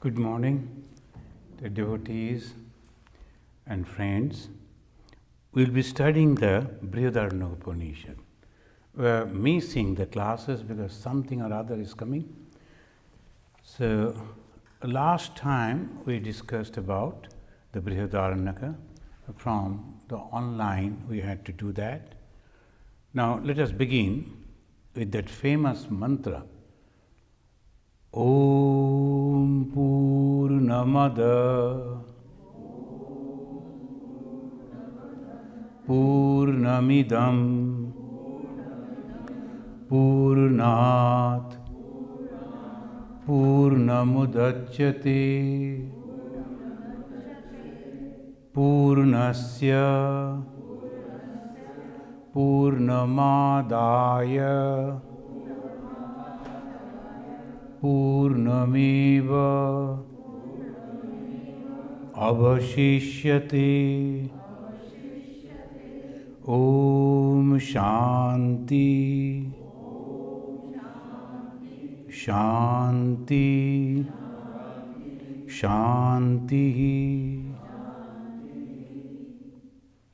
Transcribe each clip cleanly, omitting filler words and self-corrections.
Good morning, the devotees and friends. We'll be studying the Brhadaranyaka Upanishad. We're missing the classes because something or other is coming. So, last time we discussed about the Brhadaranyaka. From the online we had to do that. Now let us begin with that famous mantra. Om Purnamada Purnamidam Purnat Purnamudachyate Purnasya Purnamadaya Purnameva Avashishyate. Om Shanti Shanti Shanti.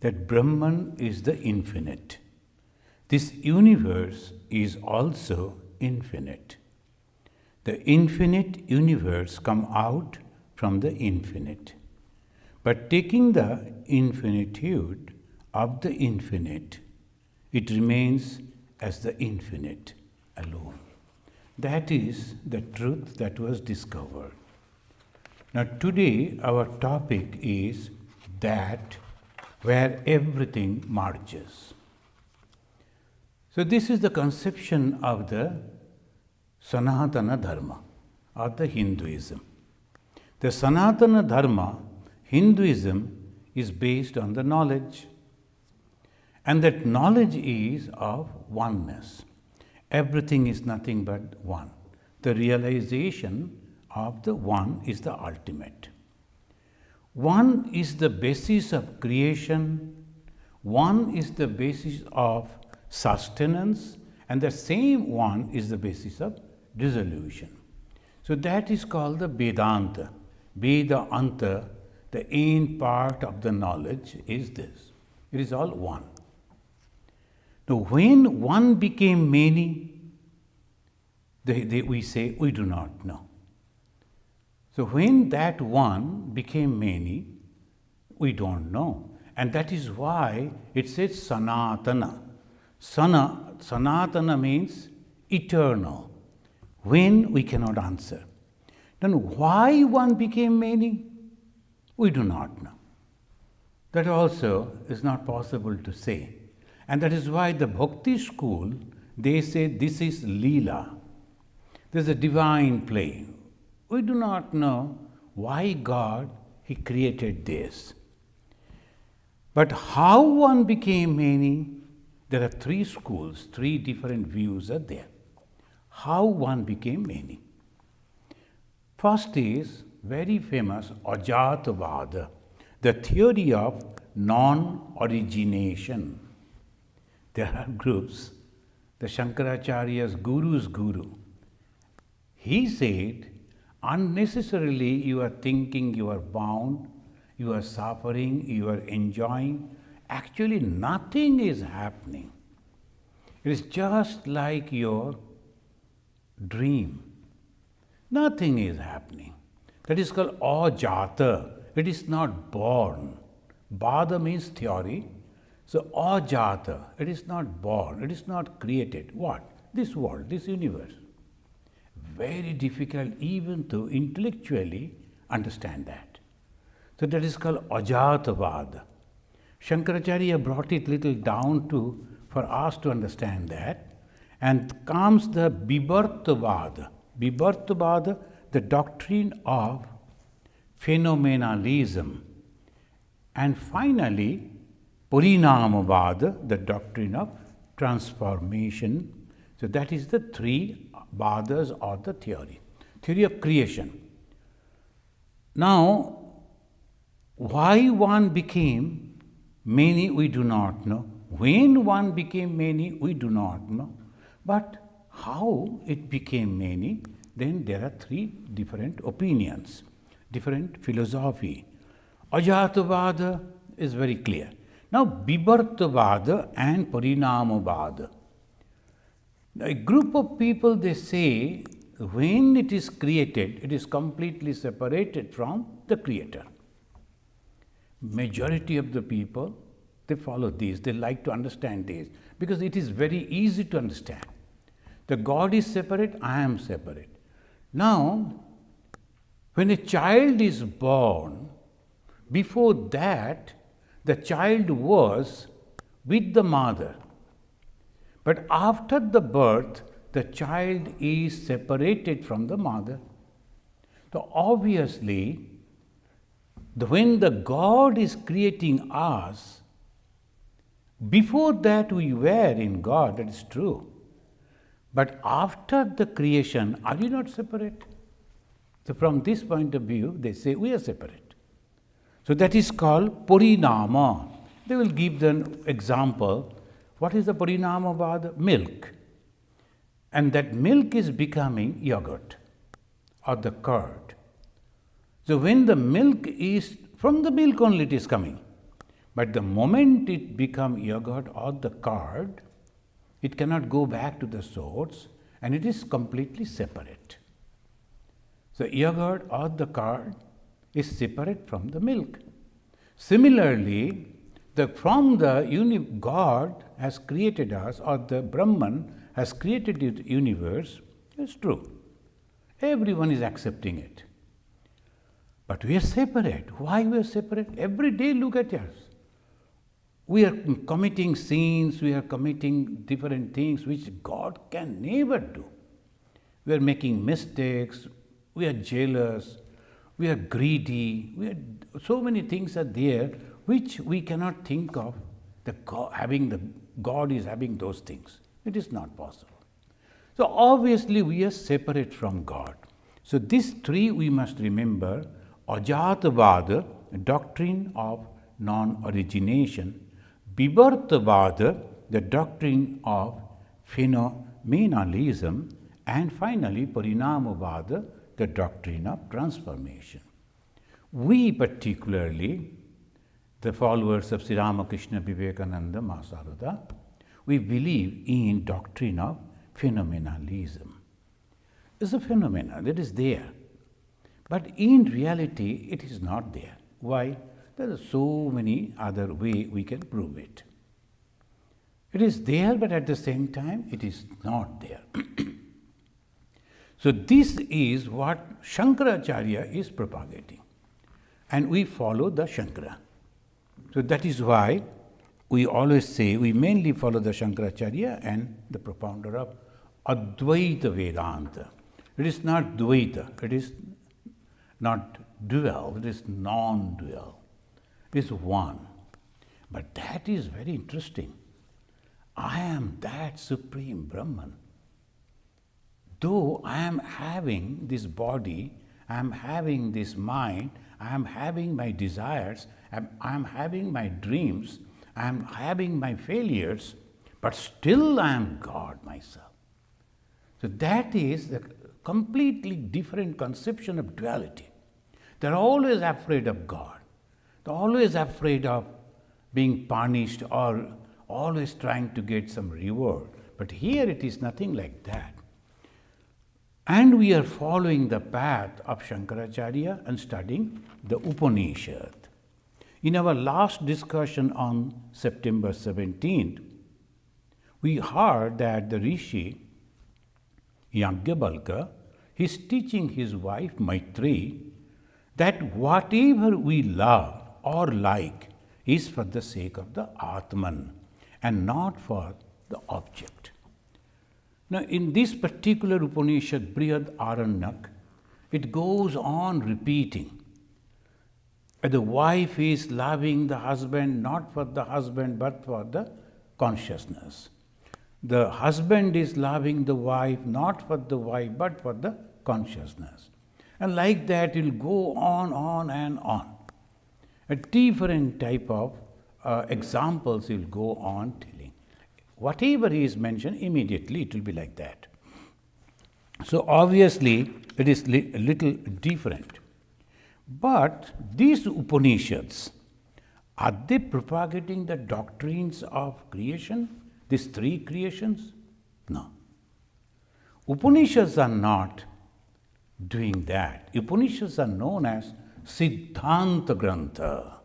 That Brahman is the infinite. This universe is also infinite. The infinite universe come out from the infinite. But taking the infinitude of the infinite, it remains as the infinite alone. That is the truth that was discovered. Now today our topic is that where everything merges. So this is the conception of the Sanatana Dharma or the Hinduism. The Sanatana Dharma, Hinduism, is based on the knowledge. And that knowledge is of oneness. Everything is nothing but one. The realization of the one is the ultimate. One is the basis of creation, one is the basis of sustenance, and the same one is the basis of dissolution. So that is called the Vedanta. Vedanta, the end part of the knowledge is this. It is all one. Now when one became many, we say we do not know. So when that one became many, we don't know. And that is why it says Sanatana. Sanatana means eternal. When, we cannot answer. Then why one became many? We do not know. That also is not possible to say. And that is why the Bhakti school, they say this is Leela. This is a divine play. We do not know why God, He created this. But how one became many, there are three schools, three different views are there. How one became many. First is very famous Ajatavada, the theory of non-origination. There are groups, the Shankaracharya's guru's guru. He said, unnecessarily you are thinking you are bound, you are suffering, you are enjoying. Actually nothing is happening. It is just like your dream. Nothing is happening. That is called ajata. It is not born. Bada means theory. So ajata, it is not born, it is not created. What? This world, this universe. Very difficult even to intellectually understand that. So that is called Ajatavada. Shankaracharya brought it little down to for us to understand that. And comes the Vibhartavada. Vibhartavada, the doctrine of phenomenalism. And finally, Parinamavada, the doctrine of transformation. So that is the three Vadas or the theory. Theory of creation. Now, why one became many, we do not know. When one became many, we do not know. But how it became many, then there are three different opinions, different philosophy. Ajatavada is very clear. Now, Bibartavada and Parinamavada. A group of people, they say, when it is created, it is completely separated from the creator. Majority of the people, they follow this, they like to understand this, because it is very easy to understand. The God is separate, I am separate. Now, when a child is born, before that, the child was with the mother. But after the birth, the child is separated from the mother. So obviously, when the God is creating us, before that we were in God, that is true. But after the creation, are you not separate? So from this point of view, they say we are separate. So that is called Parinama. They will give the example. What is the Parinamavada? Milk. And that milk is becoming yogurt or the curd. So when the milk is, from the milk only it is coming. But the moment it becomes yogurt or the curd, it cannot go back to the source and it is completely separate. So yogurt or the curd is separate from the milk. Similarly, God has created us, or the Brahman has created the universe, it's true. Everyone is accepting it. But we are separate. Why we are separate? Every day look at us. We are committing sins, we are committing different things which God can never do. We are making mistakes, we are jealous, we are greedy, so many things are there which we cannot think of. God is having those things. It is not possible. So obviously we are separate from God. So these three we must remember. Ajatavada, doctrine of non-origination. Bibartavada, the doctrine of phenomenalism. And finally, Parinamavada, the doctrine of transformation. We particularly, the followers of Sri Ramakrishna, Vivekananda, Masarada, we believe in doctrine of phenomenalism. It's a phenomena that is there. But in reality, it is not there. Why? There are so many other ways we can prove it. It is there, but at the same time, it is not there. So this is what Shankaracharya is propagating. And we follow the Shankara. So that is why we always say we mainly follow the Shankaracharya and the propounder of Advaita Vedanta. It is not Dvaita, it is not dual, it is non-dual. It is one. But that is very interesting. I am that Supreme Brahman. Though I am having this body, I am having this mind, I am having my desires, I am having my dreams, I am having my failures, but still I am God myself. So that is a completely different conception of duality. They are always afraid of God. They are always afraid of being punished or always trying to get some reward. But here it is nothing like that. And we are following the path of Shankaracharya and studying the Upanishad. In our last discussion on September 17th, we heard that the Rishi Yajnavalkya is teaching his wife Maitreyi that whatever we love or like is for the sake of the Atman and not for the object. Now, in this particular Upanishad, Brhadaranyaka, it goes on repeating. The wife is loving the husband not for the husband but for the consciousness. The husband is loving the wife not for the wife but for the consciousness. And like that, it will go on and on. A different type of examples will go on telling. Whatever is mentioned, immediately it will be like that. So obviously it is a little different. But these Upanishads, are they propagating the doctrines of creation, these three creations? No. Upanishads are not doing that. Upanishads are known as Siddhanta Grantha.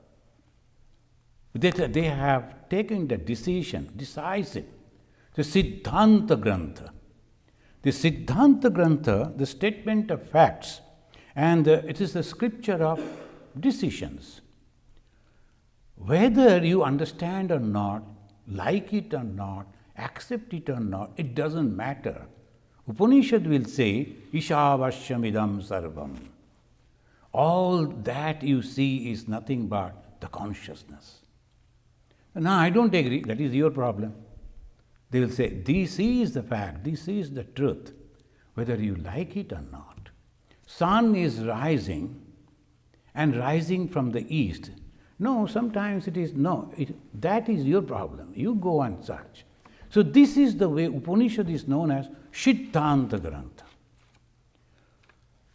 They have taken the decision, decisive, the Siddhanta Grantha. The Siddhanta Grantha, the statement of facts, and it is the scripture of decisions. Whether you understand or not, like it or not, accept it or not, it doesn't matter. Upanishad will say, Ishavashyamidam sarvam. All that you see is nothing but the consciousness. No, I don't agree, that is your problem. They will say, this is the fact, this is the truth, whether you like it or not. Sun is rising and rising from the east. No, sometimes it is, that is your problem. You go and search. So this is the way Upanishad is known as Siddhanta Grantha.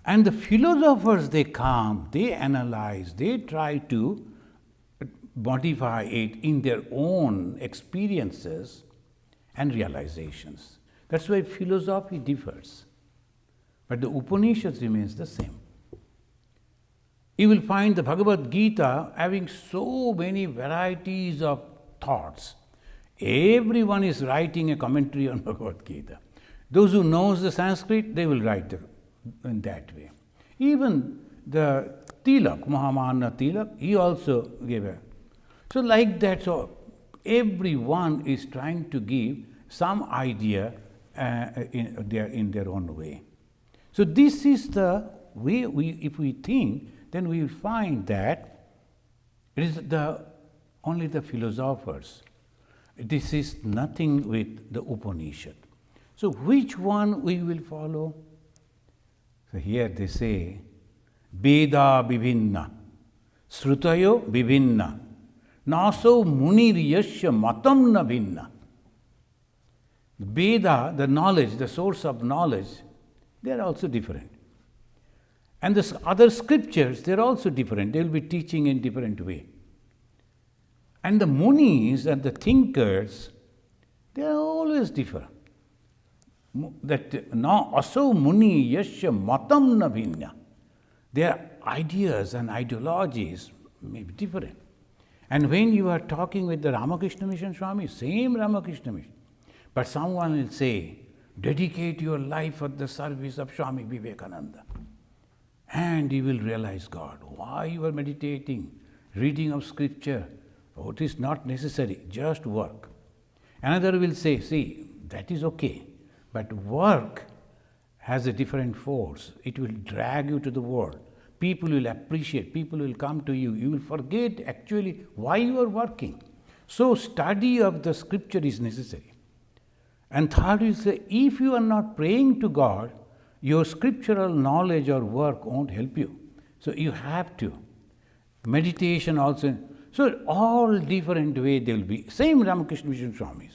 And the philosophers, they come, they analyze, they try to modify it in their own experiences and realizations. That's why philosophy differs. But the Upanishads remains the same. You will find the Bhagavad Gita having so many varieties of thoughts. Everyone is writing a commentary on Bhagavad Gita. Those who knows the Sanskrit, they will write in that way. Even the Tilak, Mahamana Tilak, he also gave a. So like that, so everyone is trying to give some idea in their own way. So this is the way if we think, then we will find that it is only the philosophers. This is nothing with the Upanishad. So which one we will follow? So here they say, Veda Vivinna, Srutayo Vivinna, Naso Muniriyasya Matam na Vinna. Veda, the knowledge, the source of knowledge, they are also different. And the other scriptures, they are also different. They will be teaching in different way. And the munis and the thinkers, they are always different. That na aso muni yasya matam na bhinna. Their ideas and ideologies may be different. And when you are talking with the Ramakrishna Mission Swami, same Ramakrishna Mission. But someone will say, dedicate your life for the service of Swami Vivekananda. And you will realize God. Why you are meditating, reading of scripture? Oh, it is not necessary, just work. Another will say, see, that is okay. But work has a different force. It will drag you to the world. People will appreciate, people will come to you. You will forget actually why you are working. So study of the scripture is necessary. And third is, if you are not praying to God, your scriptural knowledge or work won't help you. So you have to. Meditation also. So all different way they will be. Same Ramakrishna Mission Swamis.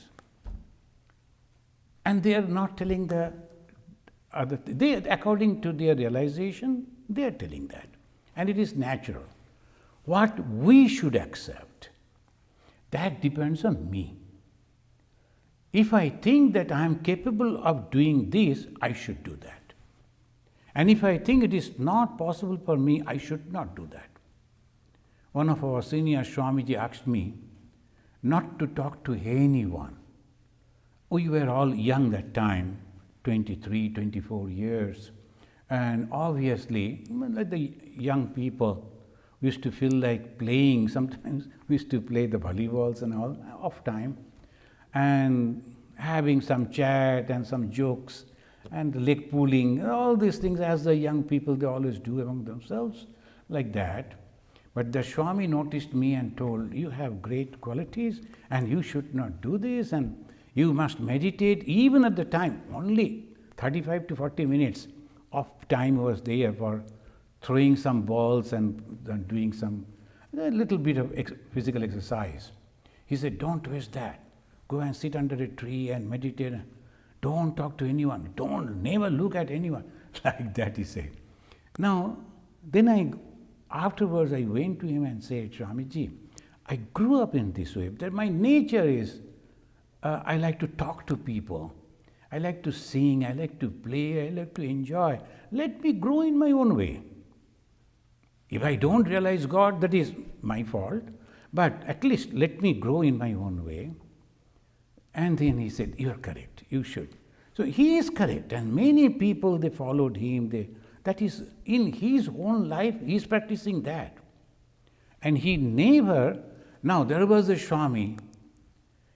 And they are not telling the other, according to their realization, they are telling that. And it is natural. What we should accept, that depends on me. If I think that I am capable of doing this, I should do that. And if I think it is not possible for me, I should not do that. One of our senior Swamiji asked me not to talk to anyone. We were all young that time, 23, 24 years. And obviously, like the young people, we used to feel like playing. Sometimes we used to play the volleyballs and all, off time. And having some chat and some jokes and leg pulling, all these things as the young people, they always do among themselves, like that. But the Swami noticed me and told, you have great qualities and you should not do this and you must meditate. Even at the time, only 35 to 40 minutes of time was there for throwing some balls and doing a little bit of physical exercise. He said, don't waste that. Go and sit under a tree and meditate. Don't talk to anyone. Never look at anyone. Like that he said. Now, afterwards I went to him and said, Swamiji, I grew up in this way. That my nature is, I like to talk to people. I like to sing. I like to play. I like to enjoy. Let me grow in my own way. If I don't realize God, that is my fault. But at least let me grow in my own way. And then he said, you are correct. You should. So he is correct. And many people, they followed him. That is, in his own life, he is practicing that. And he never, now there was a Swami,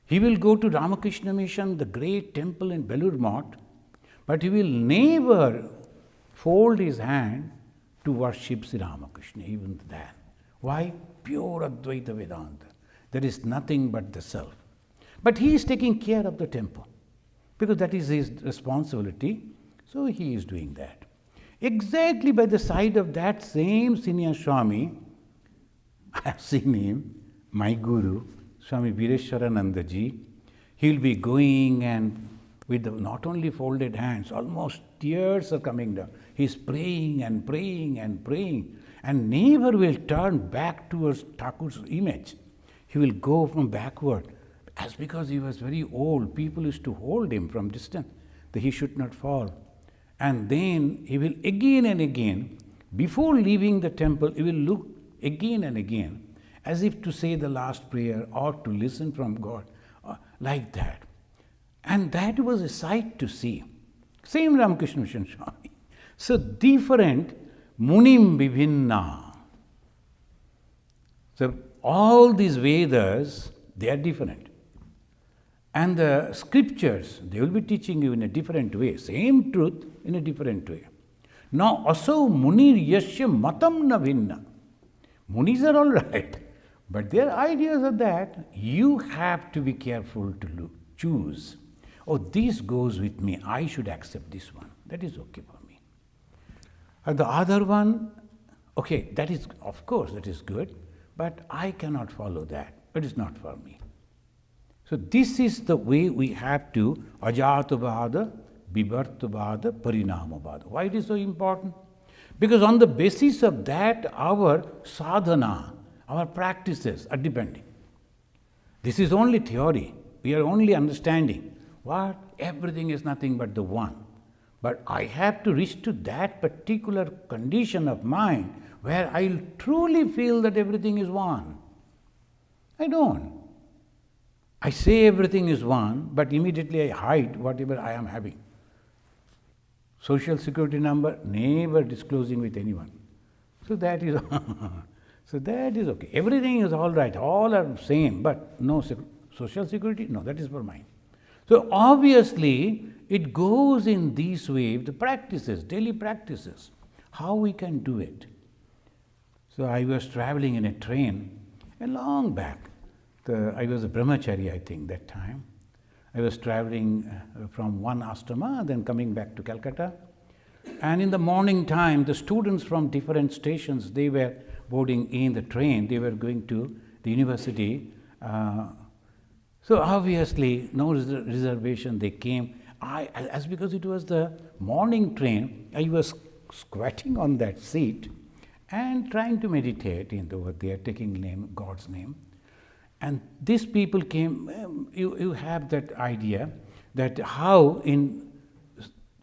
he will go to Ramakrishna Mission, the great temple in Belur Math, but he will never fold his hand to worship Sri Ramakrishna, even that. Why? Pure Advaita Vedanta. There is nothing but the self. But he is taking care of the temple, because that is his responsibility, so he is doing that. Exactly by the side of that same senior Swami, I have seen him, my Guru, Swami Vireshwarananda ji. He will be going and with not only folded hands, almost tears are coming down. He is praying and praying and praying and never will turn back towards Thakur's image. He will go from backward. As because he was very old, people used to hold him from distance, that he should not fall. And then he will again and again, before leaving the temple, he will look again and again, as if to say the last prayer or to listen from God, like that. And that was a sight to see. Same Ramakrishna Mission Swami. So different, munim vivinna. So all these Vedas, they are different. And the scriptures, they will be teaching you in a different way. Same truth in a different way. Now, aso munir yasya matam na vinna. Munis are all right, but their ideas are that you have to be careful to choose. Oh, this goes with me. I should accept this one. That is okay for me. And the other one, okay, that is, of course, that is good, but I cannot follow that. It is not for me. So this is the way we have to ajatavada, bibartavada, parinamavada. Why it is so important? Because on the basis of that, our sadhana, our practices are depending. This is only theory. We are only understanding what everything is nothing but the one. But I have to reach to that particular condition of mind where I'll truly feel that everything is one. I don't. I say everything is one, but immediately I hide whatever I am having. Social security number, never disclosing with anyone. So that is okay. Everything is all right, all are same, but no social security, no, that is for mine. So obviously, it goes in this way, the practices, daily practices, how we can do it. So I was traveling in a train a long back. I was a brahmachari, I think, that time. I was traveling from one ashrama, then coming back to Calcutta. And in the morning time, the students from different stations, they were boarding in the train. They were going to the university. So obviously, no reservation, they came. As because it was the morning train, I was squatting on that seat and trying to meditate over there, taking God's name. And these people came, you have that idea that how in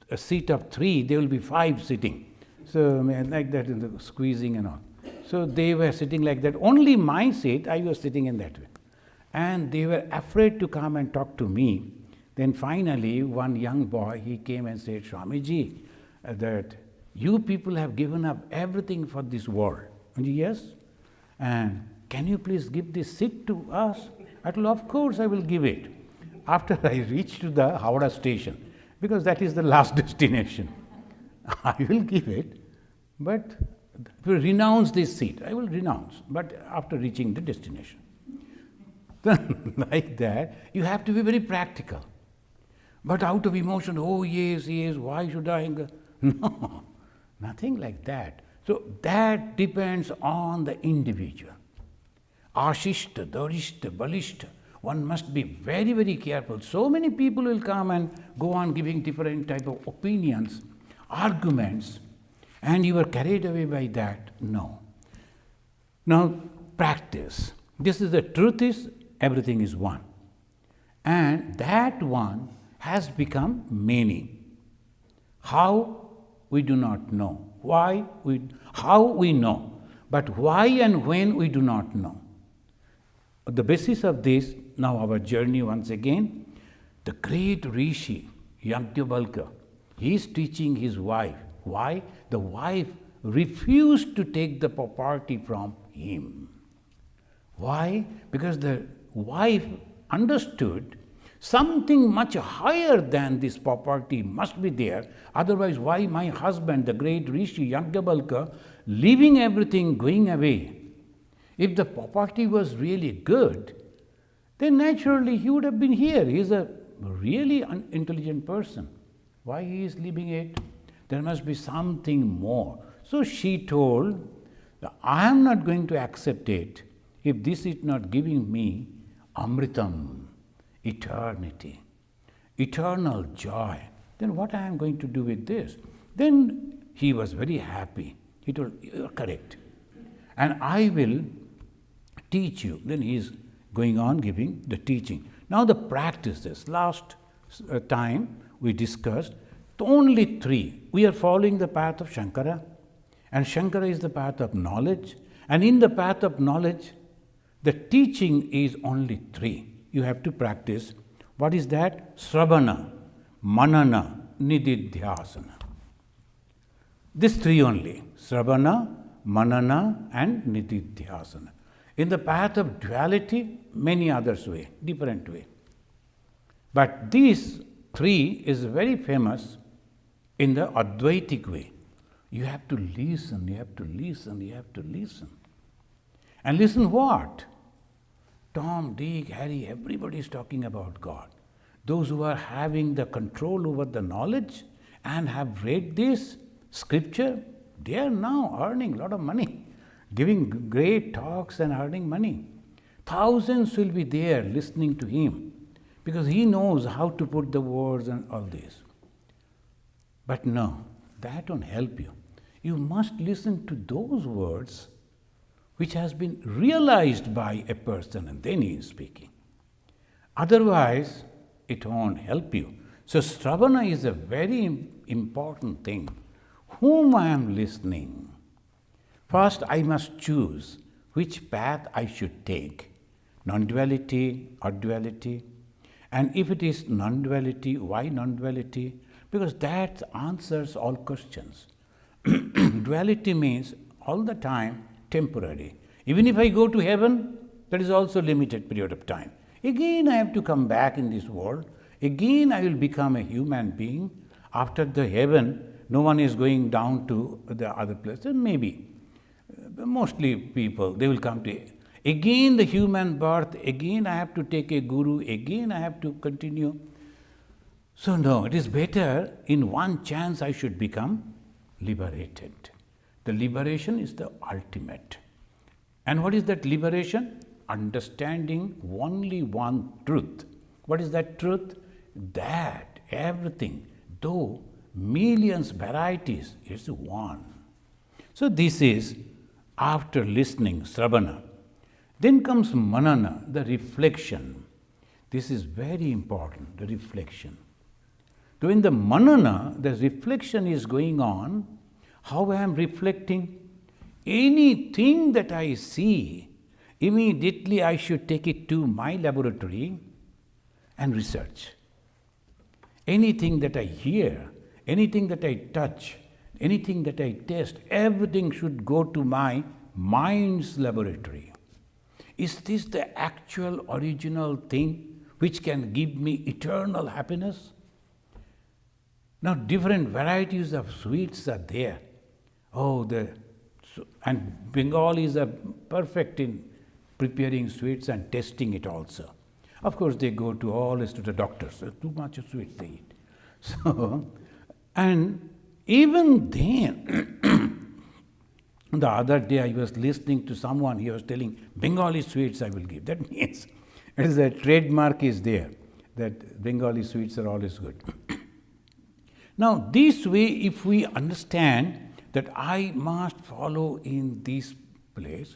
a seat of 3, there will be 5 sitting. So like that in the squeezing and all. So they were sitting like that. Only my seat, I was sitting in that way. And they were afraid to come and talk to me. Then finally, one young boy, he came and said, Swamiji, that you people have given up everything for this world. And yes, and can you please give this seat to us? I told, of course I will give it. After I reach to the Howrah station, because that is the last destination. I will give it, but to renounce this seat, I will renounce, but after reaching the destination. Like that, you have to be very practical. But out of emotion, oh yes, why should I? No, nothing like that. So that depends on the individual. Ashishta, Darishta, Balishta, one must be very, very careful. So many people will come and go on giving different type of opinions, arguments, and you are carried away by that. No. Now, practice. This is the truth is, everything is one. And that one has become many. How? We do not know. Why? How we know. But why and when we do not know. The basis of this, now our journey once again, the great Rishi, Yajnavalkya, he is teaching his wife. Why? The wife refused to take the property from him. Why? Because the wife understood something much higher than this property must be there. Otherwise, why my husband, the great Rishi Yajnavalkya, leaving everything, going away? If the property was really good, then naturally he would have been here. He is a really intelligent person. Why he is leaving it? There must be something more. So she told, I am not going to accept it if this is not giving me amritam, eternity, eternal joy. Then what I am going to do with this? Then he was very happy. He told, you are correct. And I will teach you. Then he is going on giving the teaching. Now the practices. Last time we discussed only three. We are following the path of Shankara. And Shankara is the path of knowledge. And in the path of knowledge, the teaching is only three. You have to practice. What is that? Sravana, Manana, Nididhyasana. These three only. Sravana, Manana and Nididhyasana. In the path of duality, many others way, different way. But these three is very famous in the Advaitic way. You have to listen, you have to listen, you have to listen. And listen what? Tom, Dick, Harry, everybody is talking about God. Those who are having the control over the knowledge and have read this scripture, they are now earning a lot of money, giving great talks and earning money. Thousands will be there listening to him because he knows how to put the words and all this. But no, that won't help you. You must listen to those words which has been realized by a person and then he is speaking. Otherwise, it won't help you. So, Sravana is a very important thing. Whom I am listening? First, I must choose which path I should take. Non-duality or duality. And if it is non-duality, why non-duality? Because that answers all questions. Duality means all the time temporary. Even if I go to heaven, that is also limited period of time. Again I have to come back in this world. Again I will become a human being. After the heaven, no one is going down to the other places. Maybe. Mostly people, they will come to again the human birth. Again I have to take a guru. Again I have to continue. So no, it is better in one chance I should become liberated. The liberation is the ultimate. And what is that liberation? Understanding only one truth. What is that truth? That everything, though millions varieties, is one. So this is after listening, Sravana. Then comes Manana, the reflection. This is very important, the reflection. So in the Manana, the reflection is going on. How I am reflecting? Anything that I see, immediately I should take it to my laboratory and research. Anything that I hear, anything that I touch, anything that I taste, everything should go to my mind's laboratory. Is this the actual original thing which can give me eternal happiness? Now different varieties of sweets are there. And Bengalis are perfect in preparing sweets and testing it also. Of course, they go to always to the doctors. Too much of sweets they eat. So, and even then, the other day I was listening to someone, he was telling, Bengali sweets I will give. That means It is a trademark is there that Bengali sweets are always good. Now, this way, if we understand that I must follow in this place,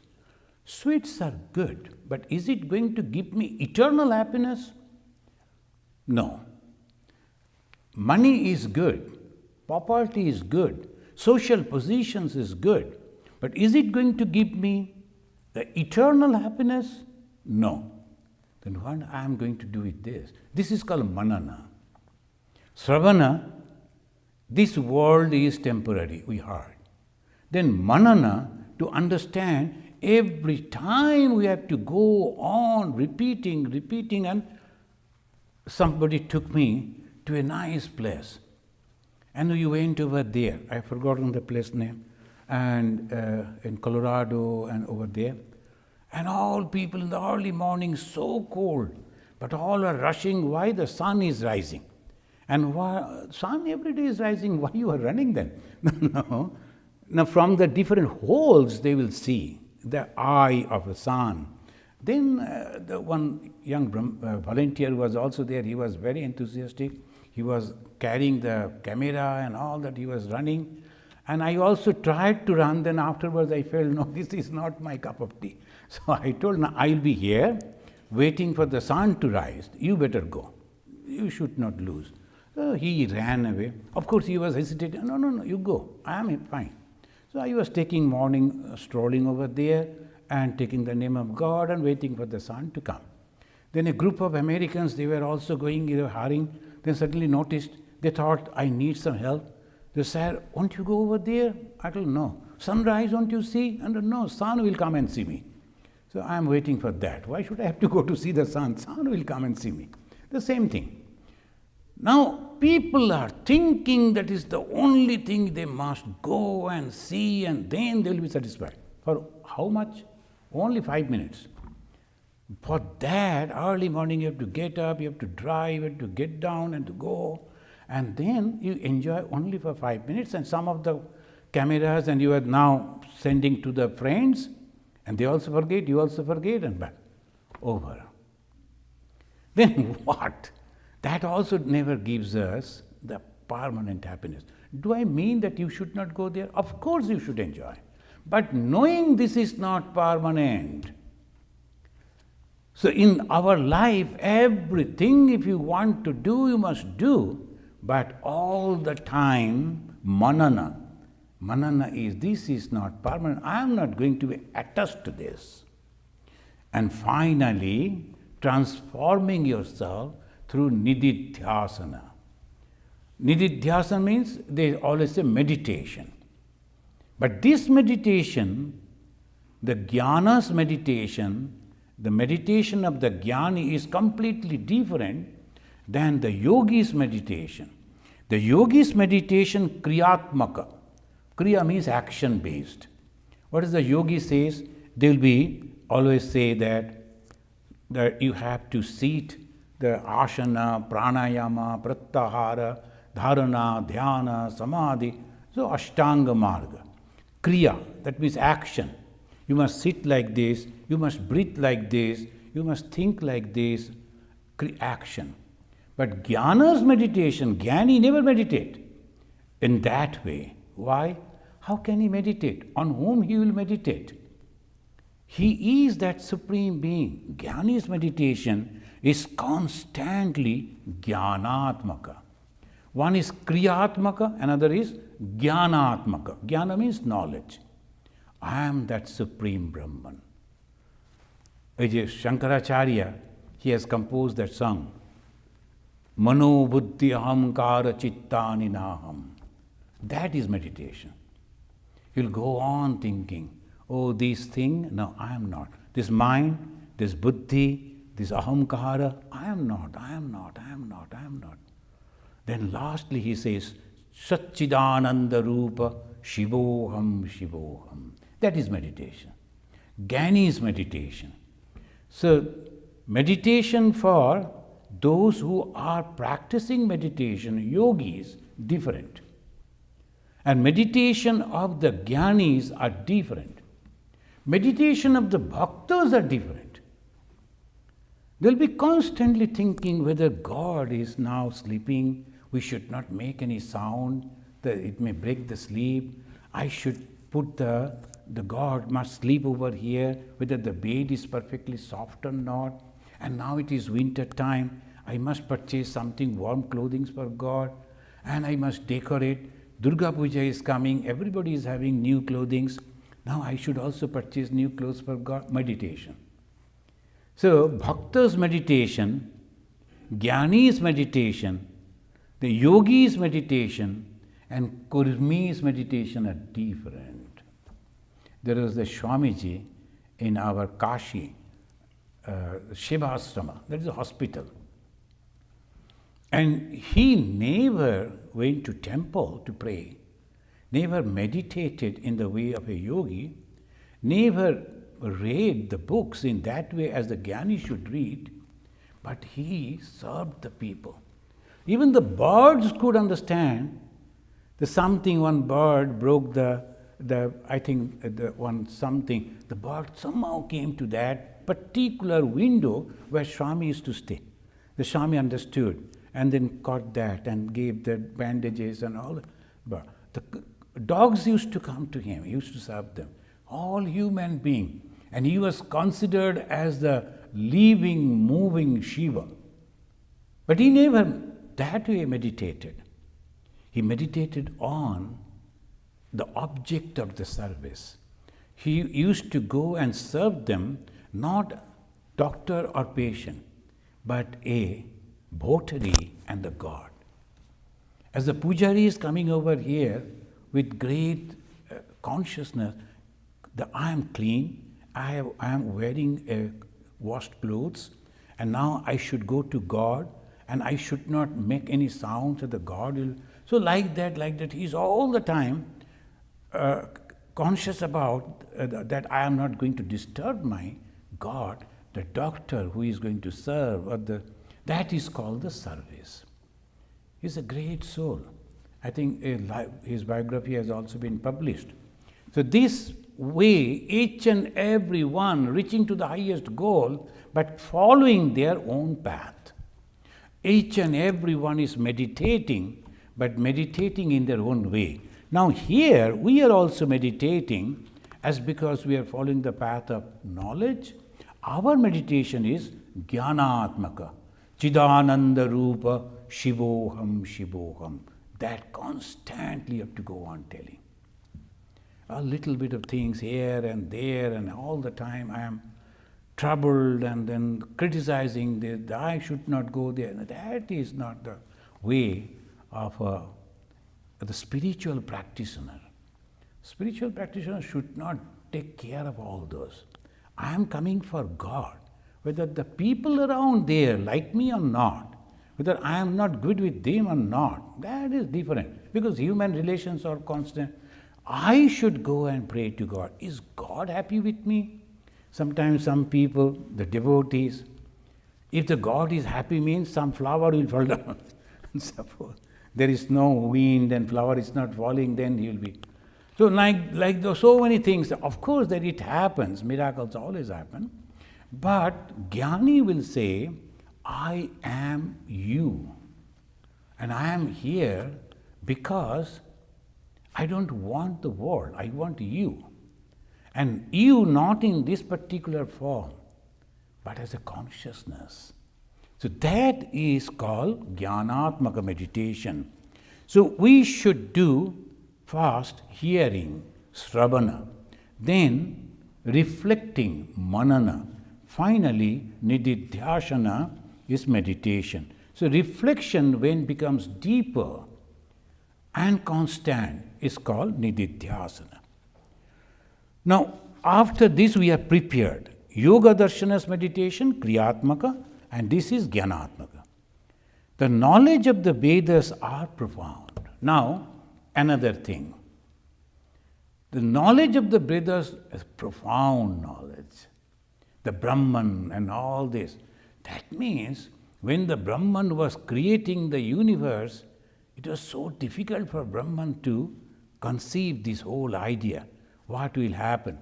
sweets are good, but is it going to give me eternal happiness? No. Money is good, popularity is good, social positions is good, but is it going to give me the eternal happiness? No. Then what I am going to do with this? This is called manana. Sravana, this world is temporary, we heard. Then manana, to understand, every time we have to go on repeating, and somebody took me to a nice place. And we went over there. I've forgotten the place name. And in Colorado and over there. And all people in the early morning, so cold. But all are rushing. Why? The sun is rising. And why? Sun every day is rising. Why you are running then? No. Now from the different holes they will see the eye of the sun. Then the one young volunteer was also there. He was very enthusiastic. He was carrying the camera and all that. He was running. And I also tried to run. Then afterwards I felt, no, this is not my cup of tea. So I told him, I'll be here waiting for the sun to rise. You better go. You should not lose. So he ran away. Of course, he was hesitating. No, you go. I am fine. So I was taking morning strolling over there and taking the name of God and waiting for the sun to come. Then a group of Americans, they were also going, they were hurrying. Then suddenly noticed, they thought, I need some help. They said, won't you go over there? I told, no. Sunrise, won't you see? And no, sun will come and see me. So I am waiting for that. Why should I have to go to see the sun? Sun will come and see me. The same thing. Now, people are thinking that is the only thing they must go and see and then they will be satisfied. For how much? Only 5 minutes. For that, early morning you have to get up, you have to drive, you have to get down and to go. And then you enjoy only for 5 minutes, and some of the cameras and you are now sending to the friends and they also forget, you also forget, and back. Over. Then what? That also never gives us the permanent happiness. Do I mean that you should not go there? Of course you should enjoy. But knowing this is not permanent. So in our life, everything if you want to do, you must do. But all the time, manana. Manana is, this is not permanent. I am not going to be attached to this. And finally, transforming yourself through nididhyasana. Nididhyasana means, they always say meditation. But this meditation, the jnana's meditation, the meditation of the jnani is completely different than the yogi's meditation. The yogi's meditation, kriyatmaka. Kriya means action based. What is the yogi says? They will be always say that you have to sit the asana, pranayama, pratyahara, dharana, dhyana, samadhi. So ashtanga marga. Kriya, that means action. You must sit like this, you must breathe like this, you must think like this, action. But jnana's meditation, jnani never meditate in that way. Why? How can he meditate? On whom he will meditate? He is that supreme being. Jnani's meditation is constantly jnanatmaka. One is kriyatmaka, another is jnanatmaka. Jnana means knowledge. I am that supreme Brahman. Shankaracharya, he has composed that song. Mano buddhi ahamkara chittani naham. That is meditation. You'll go on thinking, oh, this thing, no, I am not. This mind, this buddhi, this ahamkara, I am not. Then lastly he says, Satchidananda Rupa Shivoham. That is meditation. Jnani is meditation. So, meditation for those who are practicing meditation, yogis, different. And meditation of the jnanis are different. Meditation of the bhaktas are different. They'll be constantly thinking whether God is now sleeping. We should not make any sound, that it may break the sleep. I should put the God must sleep over here, whether the bed is perfectly soft or not. And now it is winter time. I must purchase something warm clothing for God, and I must decorate. Durga Puja is coming. Everybody is having new clothing. Now I should also purchase new clothes for God. Meditation. So, Bhakta's meditation, Jnani's meditation, the yogi's meditation, and Kurmi's meditation are different. There was the Swamiji in our Kashi, Shivasrama, that is a hospital. And he never went to temple to pray, never meditated in the way of a yogi, never read the books in that way as the Jnani should read, but he served the people. Even the birds could understand the something, one bird broke the bird somehow came to that particular window where Swami used to stay. The Swami understood and then caught that and gave the bandages and all. But the dogs used to come to him, he used to serve them. All human beings. And he was considered as the living, moving Shiva. But he never that way meditated. He meditated on the object of the service. He used to go and serve them, not doctor or patient, but a votary and the God. As the pujari is coming over here with great consciousness that I am clean, I am wearing washed clothes, and now I should go to God, and I should not make any sound, so the God will. So like that, he is all the time conscious about that I am not going to disturb my God, the doctor who is going to serve, or that is called the service. He is a great soul. I think his biography has also been published. So this way, each and every one reaching to the highest goal, but following their own path. Each and every one is meditating, but meditating in their own way. Now here, we are also meditating as because we are following the path of knowledge. Our meditation is Jnanatmaka, Chidananda Rupa, Shivoham, Shivoham. That constantly you have to go on telling. A little bit of things here and there, and all the time I am troubled and then criticizing that I should not go there. That is not the way of the spiritual practitioner. Spiritual practitioner should not take care of all those. I am coming for God. Whether the people around there like me or not, whether I am not good with them or not, that is different. Because human relations are constant. I should go and pray to God. Is God happy with me? Sometimes some people, the devotees, if the God is happy means some flower will fall down. Suppose there is no wind and flower is not falling, then he will be. So so many things, of course that it happens, miracles always happen. But Jnani will say, I am you. And I am here because I don't want the world, I want you. And you not in this particular form, but as a consciousness. So that is called Jnanatmaka meditation. So we should do first hearing, Sravana, then reflecting, Manana, finally Nididhyasana is meditation. So reflection, when becomes deeper and constant, is called Nididhyasana. Now, after this we are prepared. Yoga Darshana's meditation, Kriyatmaka, and this is Jnanatmaka. The knowledge of the Vedas are profound. Now, another thing. The knowledge of the Vedas is profound knowledge. The Brahman and all this. That means when the Brahman was creating the universe, it was so difficult for Brahman to conceive this whole idea. What will happen?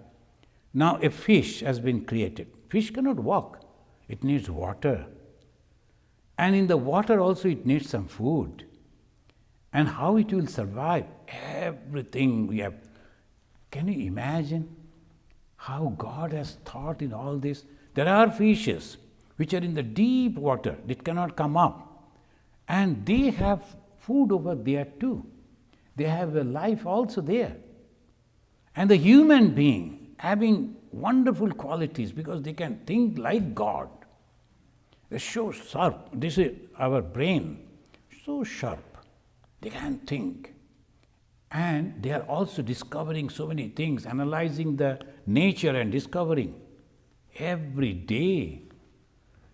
Now a fish has been created. Fish cannot walk. it needs water. And in the water also it needs some food. And how it will survive, everything we have. Can you imagine how God has thought in all this? There are fishes which are in the deep water, that cannot come up. And they have food over there too. They have a life also there. And the human being having wonderful qualities because they can think like God. They're so sharp. This is our brain, so sharp. They can think. And they are also discovering so many things, analyzing the nature and discovering every day.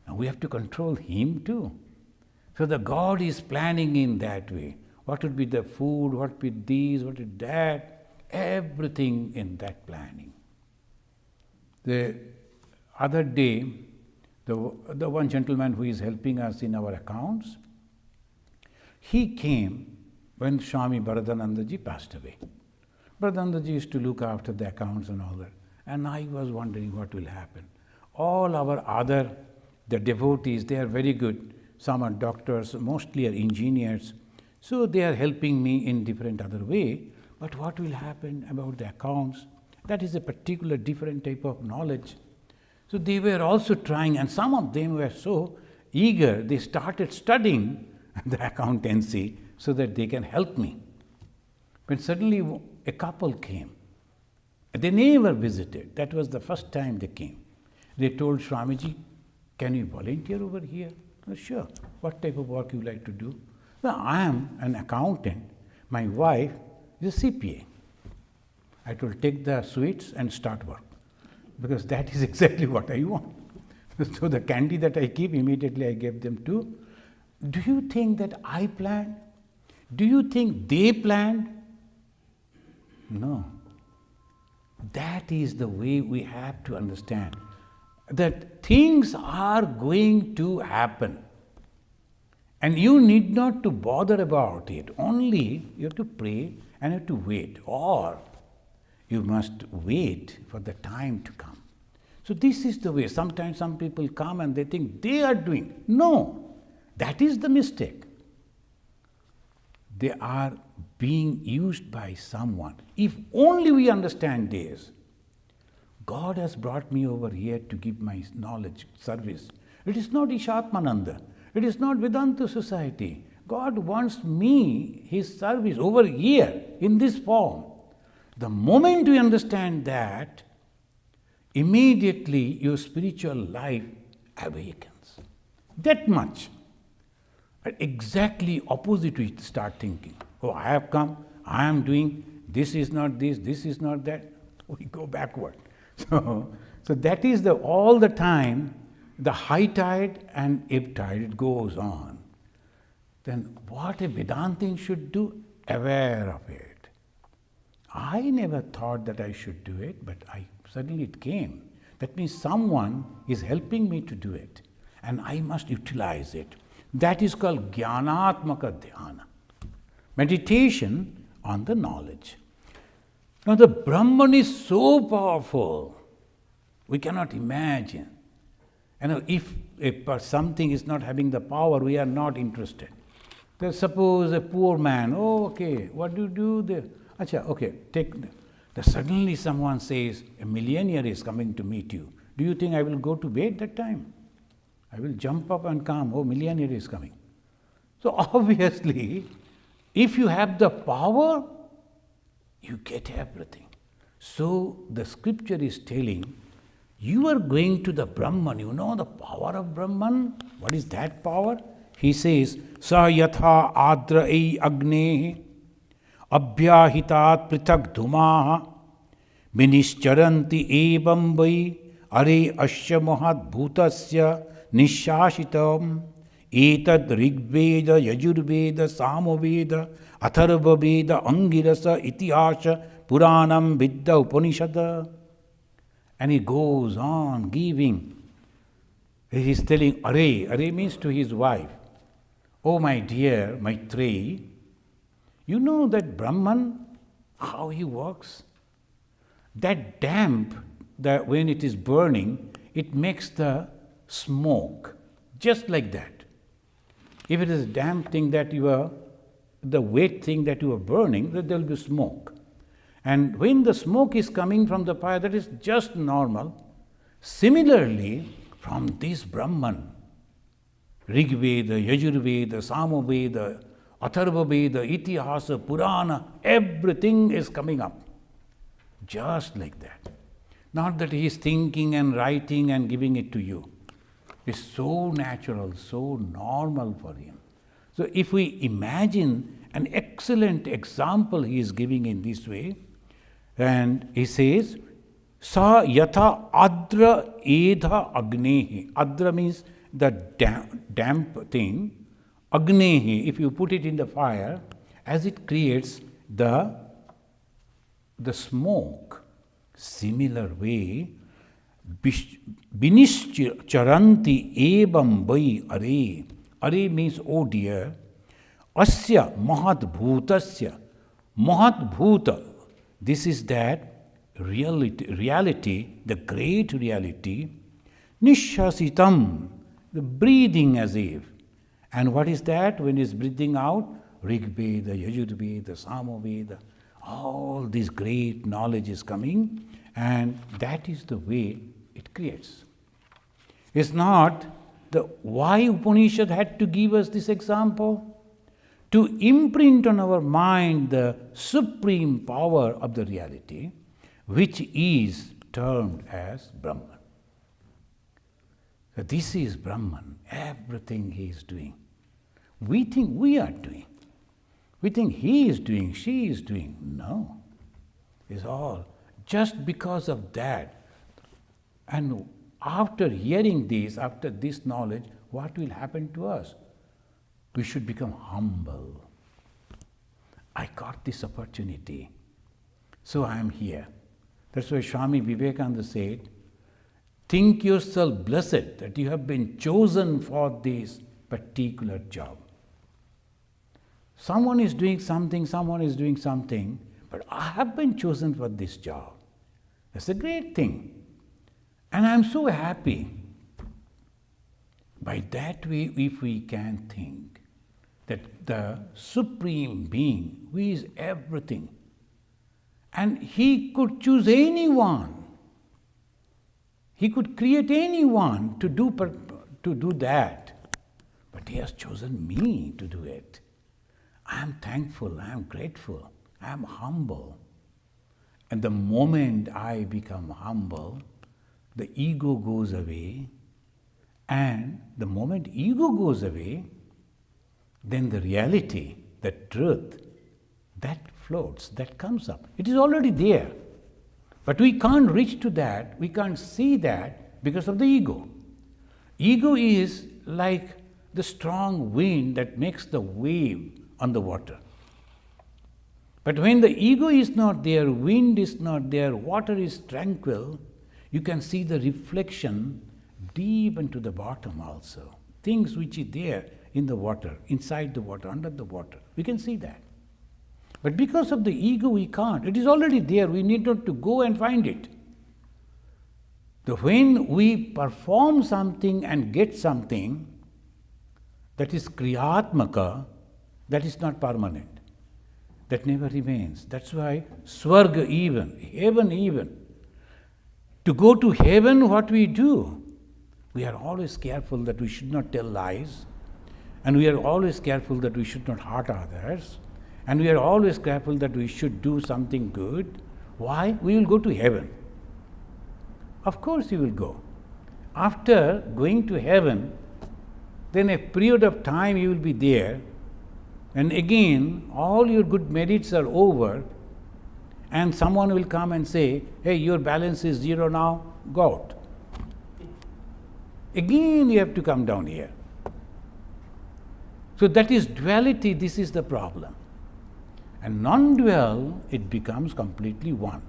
And we have to control him too. So the God is planning in that way. What would be the food, what would be this, what would be that, everything in that planning. The other day, the one gentleman who is helping us in our accounts, he came when Swami Brhadaranyaka passed away. Brhadaranyaka used to look after the accounts and all that. And I was wondering what will happen. All our the devotees, they are very good. Some are doctors, mostly are engineers. So they are helping me in different other way. But what will happen about the accounts? That is a particular different type of knowledge. So they were also trying, and some of them were so eager, they started studying the accountancy so that they can help me. But suddenly a couple came. They never visited. That was the first time they came. They told Swamiji, can you volunteer over here? Oh, sure. What type of work you like to do? Well, I am an accountant. My wife is a CPA. I told, take the sweets and start work. Because that is exactly what I want. So the candy that I keep, immediately I gave them to. Do you think that I planned? Do you think they planned? No. That is the way we have to understand. That things are going to happen. And you need not to bother about it. Only you have to pray and you have to wait. Or you must wait for the time to come. So this is the way. Sometimes some people come and they think they are doing. No, that is the mistake. They are being used by someone. If only we understand this, God has brought me over here to give my knowledge, service. It is not Ishatmananda. It is not Vedanta society. God wants me, his service, over here in this form. The moment we understand that, immediately your spiritual life awakens. That much. But exactly opposite we start thinking. Oh, I have come, I am doing, this is not this is not that. We go backward. So that is all the time, the high tide and ebb tide, it goes on. Then what a Vedantin should do? Aware of it. I never thought that I should do it, but suddenly it came. That means someone is helping me to do it, and I must utilize it. That is called Jnanatmaka Dhyana. Meditation on the knowledge. Now the Brahman is so powerful, we cannot imagine. If something is not having the power, we are not interested. Suppose a poor man, oh, okay, what do you do there? Acha, okay, suddenly someone says, a millionaire is coming to meet you. Do you think I will go to bed that time? I will jump up and come, oh, millionaire is coming. So obviously, if you have the power, you get everything. So the scripture is telling, you are going to the Brahman. You know the power of Brahman? What is that power? He says, Sa yatha adra ei agne abhyahitat prithak dhumaha minischaranti evam vai are asya mahat bhutasya nishashitam etad rigveda yajurveda samaveda atharvaveda angirasa itihasa puranam vidya upanishad. And he goes on giving. He is telling Are means to his wife, oh my dear Maitreyi, you know that Brahman, how he works? That damp, when it is burning, it makes the smoke, just like that. If it is a damp thing that the wet thing that you are burning, then there will be smoke. And when the smoke is coming from the fire, that is just normal. Similarly, from this Brahman, Rig Veda, Yajur Veda, Sama Veda, Atharva Veda, Itihasa, Purana, everything is coming up. Just like that. Not that he is thinking and writing and giving it to you. It's so natural, so normal for him. So if we imagine an excellent example he is giving in this way, and he says, Sa yatha adra edha agnehi. Adra means the damp thing. Agnehi, if you put it in the fire, as it creates the smoke. Similar way, Binishcharanti ebam vai are. Are means, oh dear. Asya mahatbhutasya. Mahatbhuta. This is that reality, the great reality. Nishasitam. The breathing as if. And what is that? When it's breathing out, Rig Veda, Yajur Veda, Sama Veda, all this great knowledge is coming, and that is the way it creates. It's not why Upanishad had to give us this example? To imprint on our mind the supreme power of the reality, which is termed as Brahman. So this is Brahman, everything he is doing. We think we are doing. We think he is doing, she is doing. No. It's all just because of that. And after hearing this, after this knowledge, what will happen to us? We should become humble. I got this opportunity, so I am here. That's why Swami Vivekananda said, think yourself blessed that you have been chosen for this particular job. Someone is doing something, but I have been chosen for this job. That's a great thing. And I'm so happy. By that way, if we can think that the Supreme Being, who is everything, and he could choose anyone, he could create anyone to do that, but he has chosen me to do it. I am thankful, I am grateful, I am humble. And the moment I become humble, the ego goes away, and the moment ego goes away, then the reality, the truth, that floats, that comes up. It is already there. But we can't reach to that, we can't see that because of the ego. Ego is like the strong wind that makes the wave on the water. But when the ego is not there, wind is not there, water is tranquil, you can see the reflection deep into the bottom also. Things which is there in the water, inside the water, under the water. We can see that. But because of the ego, we can't. It is already there. We need not to go and find it. When we perform something and get something that is kriyatmaka, that is not permanent. That never remains. That's why Swarga even, heaven even. To go to heaven, what we do? We are always careful that we should not tell lies. And we are always careful that we should not hurt others. And we are always careful that we should do something good. Why? We will go to heaven. Of course you will go. After going to heaven, then a period of time you will be there, and again all your good merits are over, and someone will come and say, hey, your balance is zero now, go out. Again you have to come down here. So that is duality, this is the problem. And non-dual, it becomes completely one.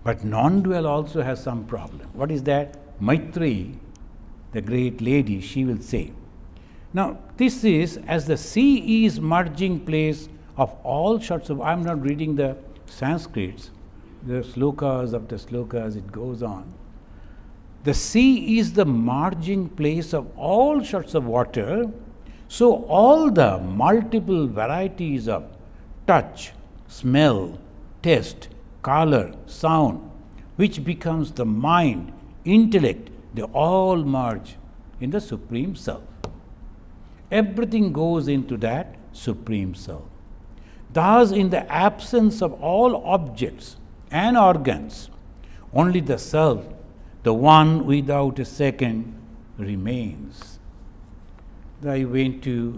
But non-dual also has some problem. What is that? Maitreyi, the great lady, she will say. Now, this is, as the sea is merging place of all sorts of, I am not reading the Sanskrits, the slokas after slokas, it goes on. The sea is the margin place of all sorts of water, so all the multiple varieties of touch, smell, taste, color, sound, which becomes the mind, intellect, they all merge in the Supreme Self. Everything goes into that Supreme Self. Thus, in the absence of all objects and organs, only the Self, the one without a second, remains. I went to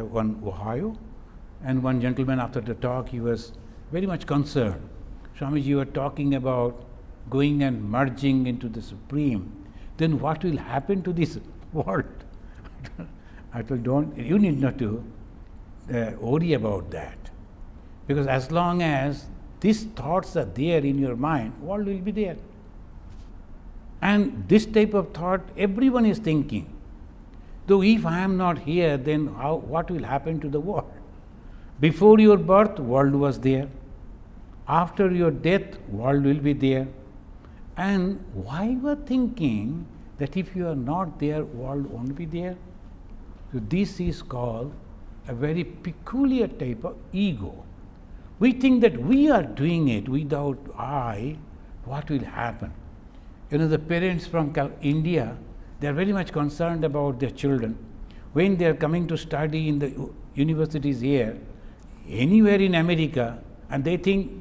one Ohio, and one gentleman after the talk, he was very much concerned. Swamiji, you were talking about going and merging into the Supreme. Then what will happen to this world? I told, you need not to worry about that. Because as long as these thoughts are there in your mind, world will be there. And this type of thought, everyone is thinking. Though if I am not here, then what will happen to the world? Before your birth, world was there. After your death, world will be there. And why you are thinking that if you are not there, world won't be there? So this is called a very peculiar type of ego. We think that we are doing it without I, what will happen? The parents from India, they are very much concerned about their children. When they are coming to study in the universities here, anywhere in America, and they think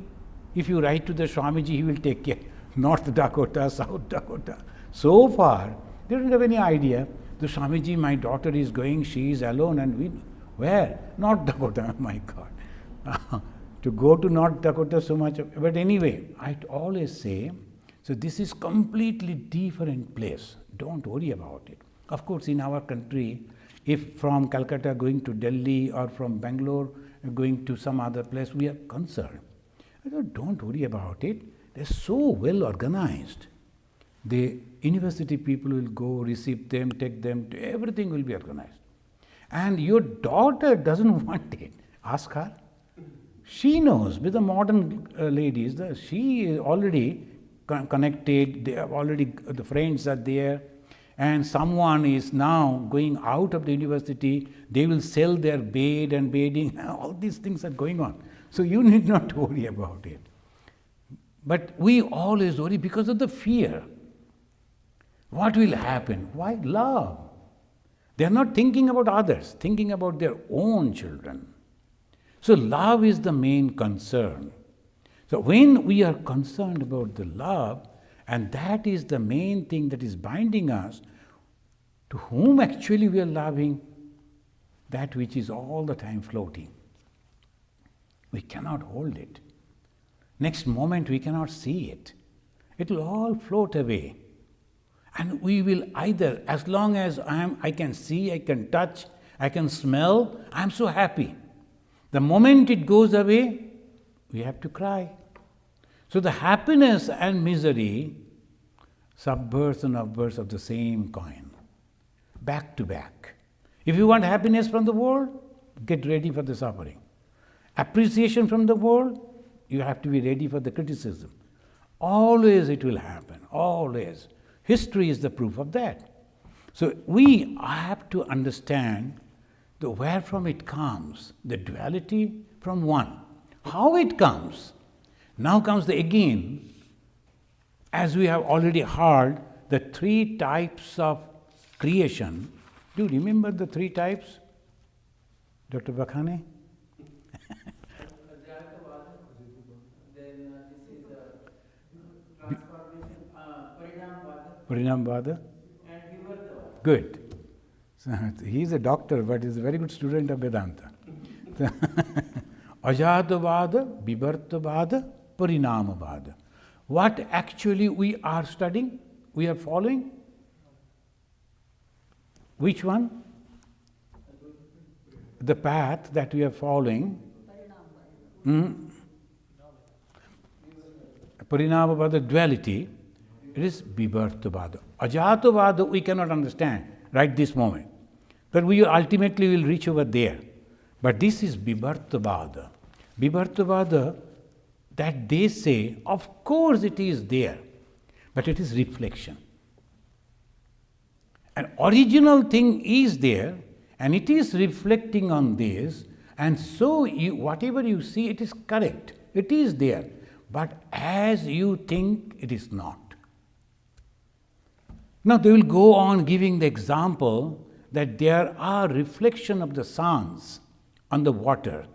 if you write to the Swamiji, he will take care. North Dakota, South Dakota. So far, they don't have any idea. The Swamiji, my daughter is going, she is alone, and where? North Dakota, my God. To go to North Dakota so much, but anyway, I always say, so this is completely different place. Don't worry about it. Of course, in our country, if from Calcutta going to Delhi or from Bangalore going to some other place, we are concerned. Don't worry about it. They're so well organized. The university people will go, receive them, take them, everything will be organized. And your daughter doesn't want it. Ask her. She knows, with the modern ladies, she is already connected, they have already, the friends are there, and someone is now going out of the university, they will sell their bed and bedding, all these things are going on. So you need not worry about it. But we always worry because of the fear. What will happen? Why? Love. They are not thinking about others, thinking about their own children. So love is the main concern. So when we are concerned about the love, and that is the main thing that is binding us, to whom actually we are loving? That which is all the time floating. We cannot hold it. Next moment we cannot see it. It will all float away. And we will either, as long as I can see, I can touch, I can smell, I am so happy. The moment it goes away, we have to cry. So the happiness and misery, subverse and obverse of the same coin, back to back. If you want happiness from the world, get ready for the suffering. Appreciation from the world, you have to be ready for the criticism. Always it will happen, always. History is the proof of that. So we have to understand where from it comes, the duality from one. How it comes? Now comes again, as we have already heard, the three types of creation. Do you remember the three types, Dr. Bakhane? Parinamvada. Good. So, he is a doctor, but he is a very good student of Vedanta. Ajatavada, Vivartavada, Parinamavada. What actually we are studying, we are following? Which one? The path that we are following. Parinamavada, duality. It is Vivartavada. Ajatavada we cannot understand right this moment. But we ultimately will reach over there. But this is Vivartavada. Vivartavada, that they say, of course it is there, but it is reflection. An original thing is there, and it is reflecting on this, and so whatever you see, it is correct. It is there, but as you think, it is not. Now they will go on giving the example that there are reflection of the suns on the water.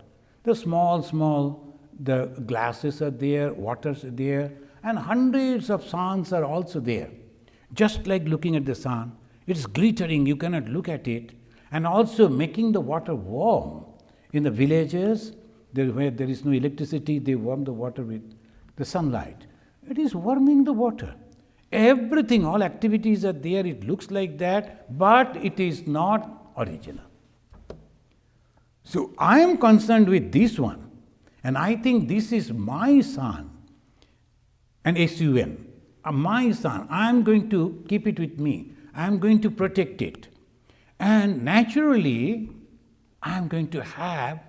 The small, the glasses are there, waters are there, and hundreds of suns are also there. Just like looking at the sun, it's glittering, you cannot look at it, and also making the water warm. In the villages, where there is no electricity, they warm the water with the sunlight. It is warming the water. Everything, all activities are there, it looks like that, but it is not original. So I am concerned with this one, and I think this is my sun, an SUN, my sun. I am going to keep it with me. I am going to protect it. And naturally, I am going to have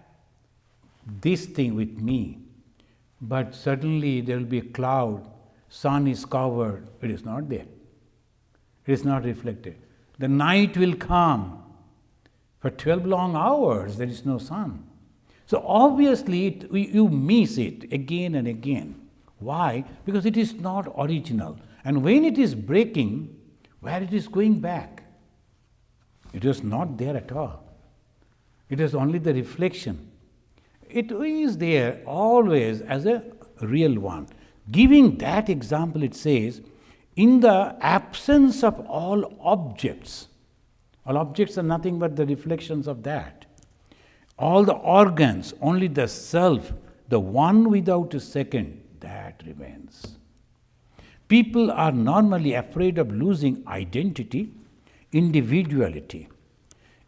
this thing with me. But suddenly there will be a cloud, sun is covered, it is not there. It is not reflected. The night will come. For 12 long hours, there is no sun. So obviously, you miss it again and again. Why? Because it is not original. And when it is breaking, where it is going back? It was not there at all. It is only the reflection. It is there always as a real one. Giving that example, it says, in the absence of all objects are nothing but the reflections of that. All the organs, only the self, the one without a second, that remains. People are normally afraid of losing identity, individuality.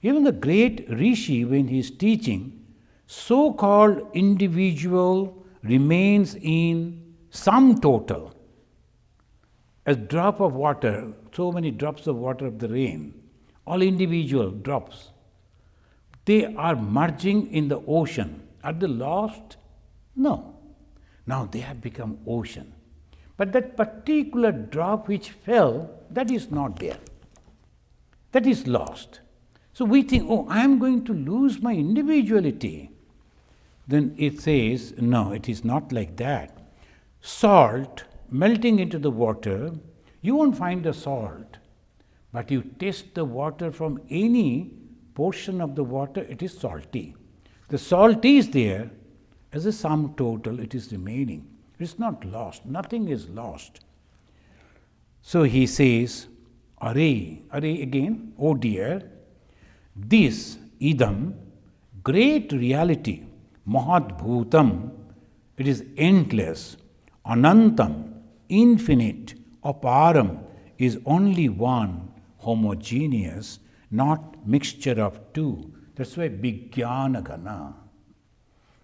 Even the great Rishi, when he is teaching, so-called individual remains in sum total. A drop of water, so many drops of water of the rain, all individual drops. They are merging in the ocean. Are they lost? No. Now they have become ocean. But that particular drop which fell, that is not there. That is lost. So we think, oh, I am going to lose my individuality. Then it says, no, it is not like that. Salt melting into the water, you won't find the salt. But you taste the water from any portion of the water, it is salty. The salt is there, as a sum total, it is remaining. It is not lost. Nothing is lost. So he says, Are again, oh dear, this idam, great reality, mahat bhutam, it is endless, anantam, infinite, aparam, is only one, homogeneous, not mixture of two. That's why Vijnanagana.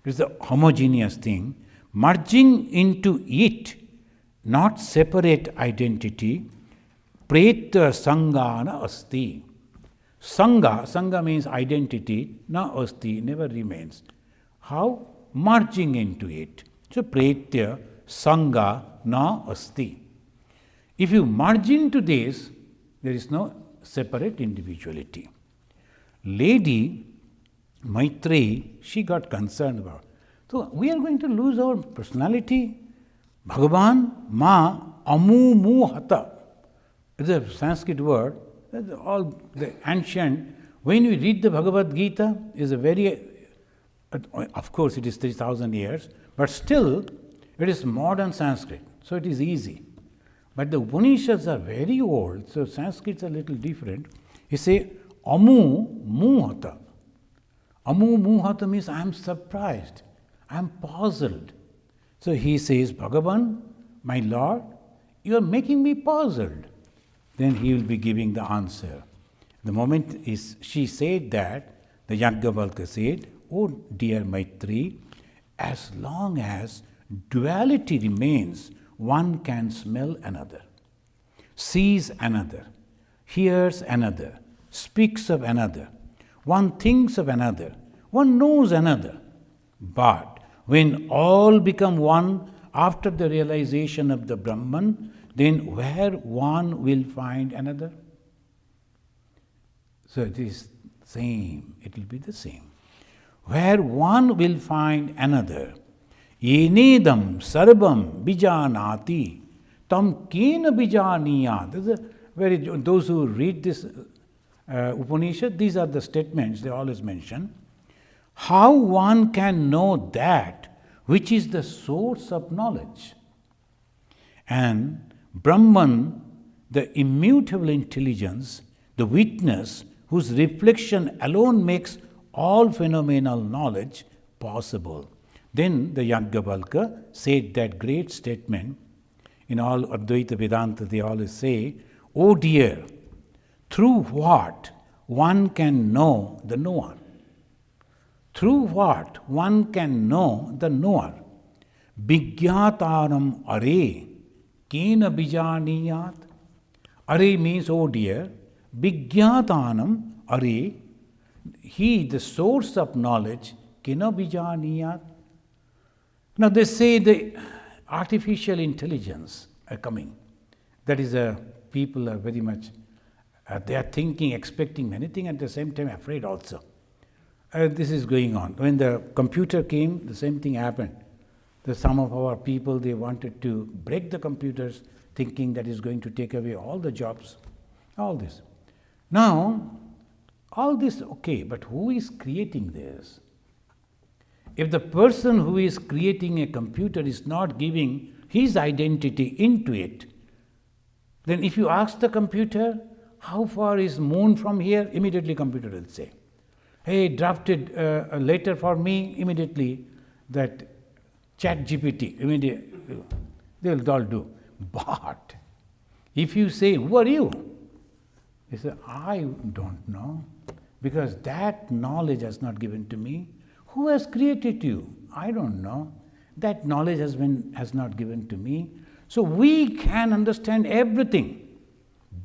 It's a homogeneous thing, merging into it, not separate identity, preta sangana asti. Sangha means identity, na asti, never remains. How? Merging into it. So preta sangha na asti. If you merge into this, there is no separate individuality. Lady Maitreyi, she got concerned about. So we are going to lose our personality. Bhagavan ma amu mu hata. It's a Sanskrit word. All the ancient. When we read the Bhagavad Gita, is a very, of course it is 3,000 years, but still it is modern Sanskrit. So it is easy. But the Upanishads are very old, so Sanskrit is a little different. He say, amu muhata. Amu muhata means I am surprised, I am puzzled. So he says, Bhagavan, my Lord, you are making me puzzled. Then he will be giving the answer. The moment she said that, the Yajnavalkya said, oh dear Maitreyi, as long as duality remains, one can smell another, sees another, hears another, speaks of another, one thinks of another, one knows another. But when all become one after the realization of the Brahman, then where one will find another? So it is same, it will be the same. Where one will find another, yenedam sarvam bijanati, tam kena bijaniya. Those who read this Upanishad, these are the statements they always mention. How one can know that which is the source of knowledge. And Brahman, the immutable intelligence, the witness whose reflection alone makes all phenomenal knowledge possible. Then the Yajnavalkya said that great statement. In all Advaita Vedanta they always say, "Oh dear, through what one can know the knower." Through what one can know the knower. Vigyataram are kena bijaniyat. Are means, oh dear. Vigyatanam are, he, the source of knowledge, kena bijaniyat. Now they say the artificial intelligence are coming. That is, people are very much, they are thinking, expecting many things, at the same time afraid also. This is going on. When the computer came, the same thing happened. Some of our people, they wanted to break the computers, thinking that is going to take away all the jobs, all this. Now, all this, okay, but who is creating this? If the person who is creating a computer is not giving his identity into it, then if you ask the computer, how far is moon from here? Immediately computer will say, hey, drafted a letter for me, immediately that ChatGPT, immediately they will all do. But if you say, who are you? They say, I don't know, because that knowledge has not given to me. Who has created you? I don't know. That knowledge has not given to me. So we can understand everything.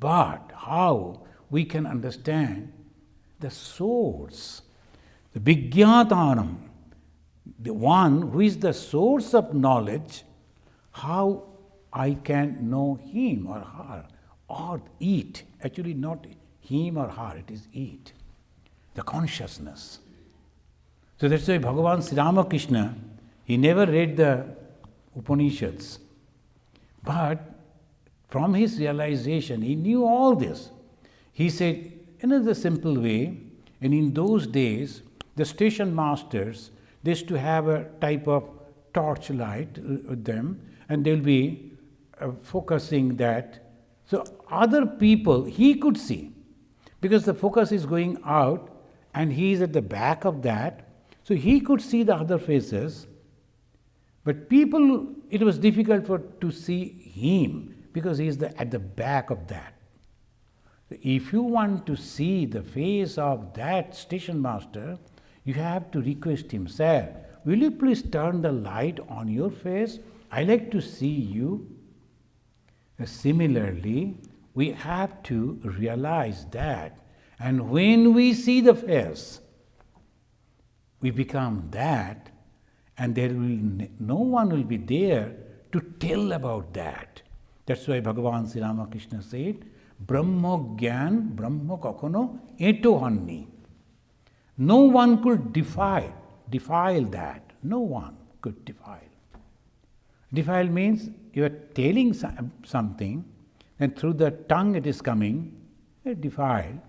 But how we can understand the source, the Vigyatanam, the one who is the source of knowledge, how I can know him or her, or it. Actually not him or her, it is it, the consciousness. So that's why Bhagavan Sri Ramakrishna, he never read the Upanishads. But from his realization, he knew all this. He said, in a simple way, and in those days, the station masters, they used to have a type of torchlight with them, and they'll be focusing that. So other people, he could see, because the focus is going out, and he is at the back of that, so he could see the other faces. But people, it was difficult to see him, because he is at the back of that. If you want to see the face of that station master, you have to request him, sir, will you please turn the light on your face? I like to see you. Similarly, we have to realize that, and when we see the face, we become that, and no one will be there to tell about that. That's why Bhagavan Sri Ramakrishna said, Brahma Gyan, Brahma Kakono Eto Hanni. No one could defile that. No one could defile. Defile means you are telling something, and through the tongue it is coming, defile.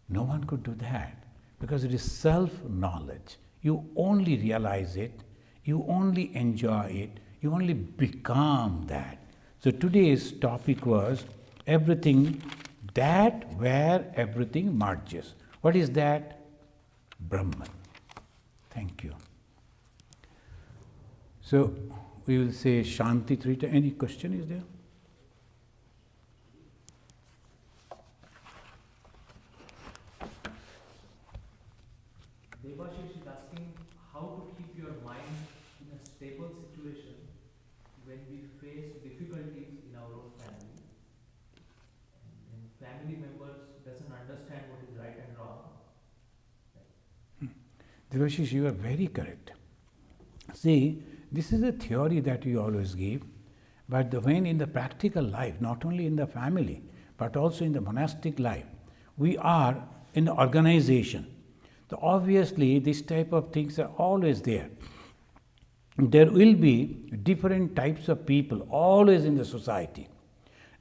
No one could do that, because it is self-knowledge. You only realize it, you only enjoy it, you only become that. So today's topic was everything, that where everything merges. What is that? Brahman. Thank you. So we will say Shanti 3 times. Any question is there? Devashish is asking how to keep your mind in a stable situation when we face difficulties in our own family. And family members doesn't understand what is right and wrong. Devashish, you are very correct. See, this is a theory that you always give, but when in the practical life, not only in the family, but also in the monastic life, we are in an organization. So obviously, this type of things are always there. There will be different types of people always in the society.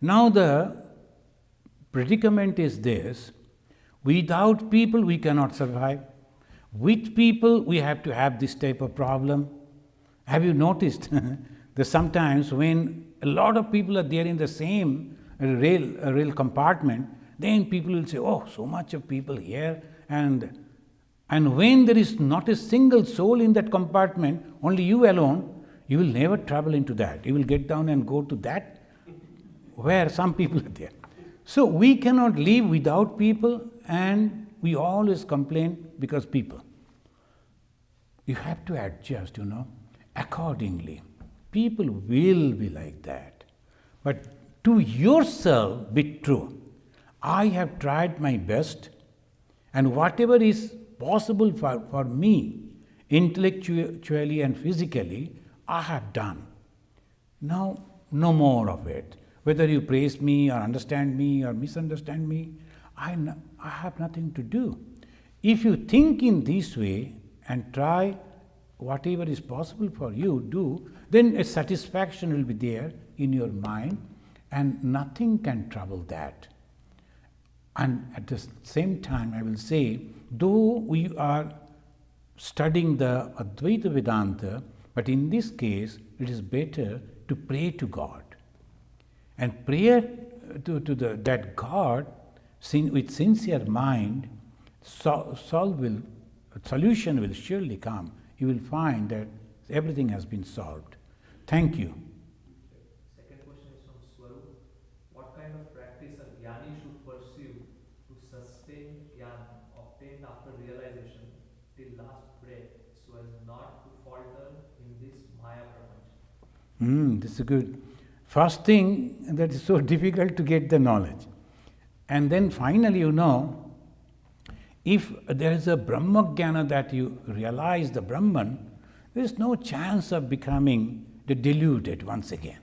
Now the predicament is this: without people we cannot survive. With people we have to have this type of problem. Have you noticed that sometimes when a lot of people are there in the same rail compartment, then people will say, oh, so much of people here, and when there is not a single soul in that compartment, only you alone, you will never travel into that. You will get down and go to that where some people are there. So we cannot live without people, and we always complain because people. You have to adjust, accordingly. People will be like that. But to yourself, be true. I have tried my best, and whatever is possible for me, intellectually and physically, I have done. Now, no more of it. Whether you praise me or understand me or misunderstand me, I have nothing to do. If you think in this way and try whatever is possible for you, do, then a satisfaction will be there in your mind, and nothing can trouble that. And at the same time, I will say, though we are studying the Advaita Vedanta, but in this case, it is better to pray to God. And prayer to that God, with sincere mind, solution will surely come. You will find that everything has been solved. Thank you. Second question is from Swarup. What kind of practice a jnani should pursue to sustain jnana obtained after realization till last breath, so as not to falter in this Maya prapancha? This is good. First thing, that is so difficult to get the knowledge. And then finally, if there is a Brahma Jnana that you realize the Brahman, there is no chance of becoming deluded once again.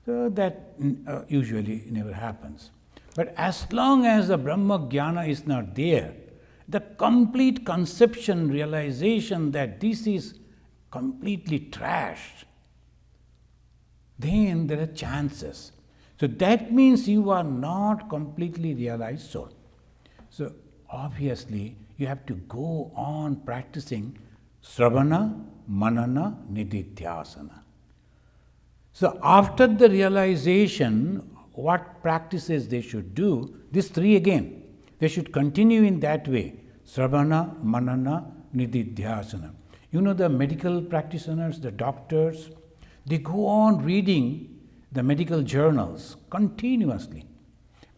So that usually never happens. But as long as the Brahma Jnana is not there, the complete conception, realization that this is completely trash, then there are chances. So that means you are not completely realized soul. So obviously you have to go on practicing Sravana, Manana, Nididhyasana. So after the realization, what practices they should do? These three again. They should continue in that way. Sravana, Manana, Nididhyasana. The medical practitioners, the doctors, they go on reading the medical journals continuously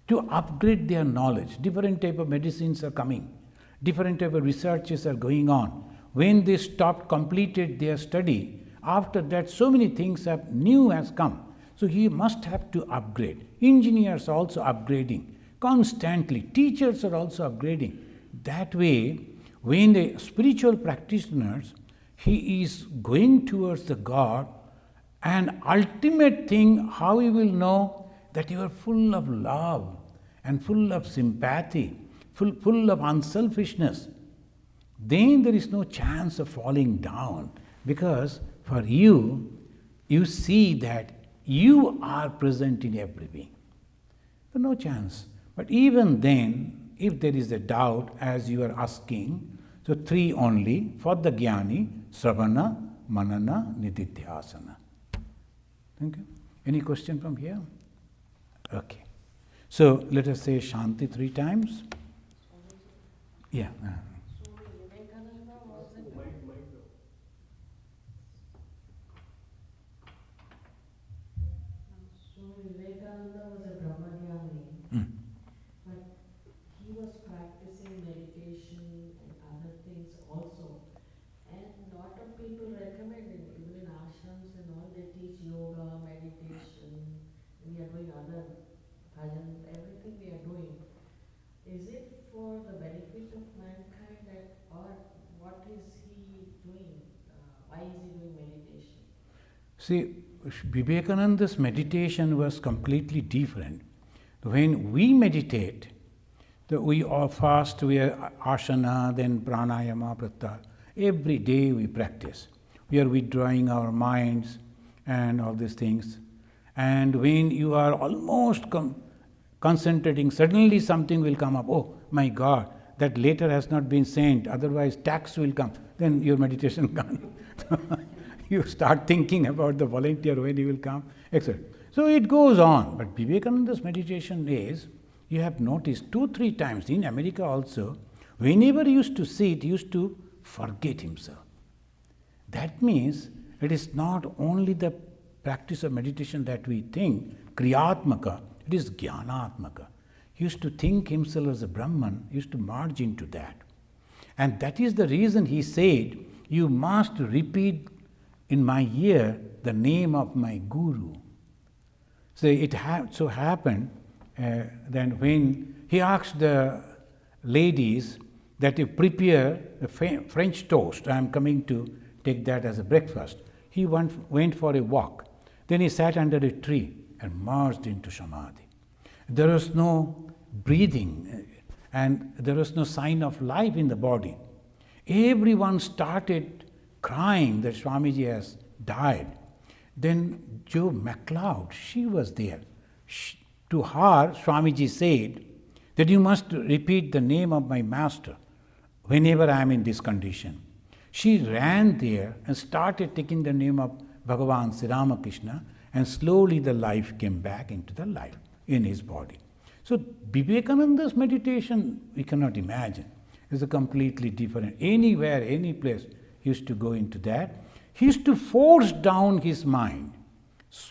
to upgrade their knowledge. Different type of medicines are coming. Different type of researches are going on. When they completed their study, after that so many things new has come. So he must have to upgrade. Engineers are also upgrading constantly. Teachers are also upgrading. That way, when the spiritual practitioners, he is going towards the God, and ultimate thing, how you will know that you are full of love and full of sympathy, full of unselfishness, then there is no chance of falling down, because for you, you see that you are present in every being. So no chance. But even then, if there is a doubt, as you are asking, so three only for the jnani: Sravana, Manana, Nididhyasana. Thank you. Any question from here? Okay. So let us say Shanti 3 times. Yeah. So Vivekananda was a Brahmajnani, but he was practicing meditation and other things also. And lot of people recommend it, even in ashrams and all, they teach yoga, meditation, and we are doing other bhajan, everything we are doing. Is it for the benefit of mankind, or what is he doing? Why is he doing meditation? See, Vivekananda's meditation was completely different. When we meditate, We are fast, we are asana, then pranayama, pratyahara. Every day we practice. We are withdrawing our minds and all these things. And when you are almost concentrating, suddenly something will come up. Oh my God, that letter has not been sent, otherwise tax will come. Then your meditation gone. You start thinking about the volunteer when he will come, etc. So it goes on. But Vivekananda's meditation is, you have noticed 2-3 times in America also, whenever he used to sit, he used to forget himself. That means it is not only the practice of meditation that we think, kriyatmaka, it is jnanatmaka. He used to think himself as a Brahman, he used to merge into that. And that is the reason he said, you must repeat in my ear the name of my Guru. So it so happened then when he asked the ladies that you prepare a French toast, I am coming to take that as a breakfast. He went for a walk. Then he sat under a tree and merged into samadhi. There was no breathing and there was no sign of life in the body. Everyone started crying that Swamiji has died. Then Jo MacLeod, she was there. To her, Swamiji said that you must repeat the name of my master whenever I am in this condition. She ran there and started taking the name of Bhagavan Sri Ramakrishna, and slowly the life came back into the life in his body. So Vivekananda's meditation, we cannot imagine, is a completely different. Anywhere, any place, he used to go into that. He used to force down his mind.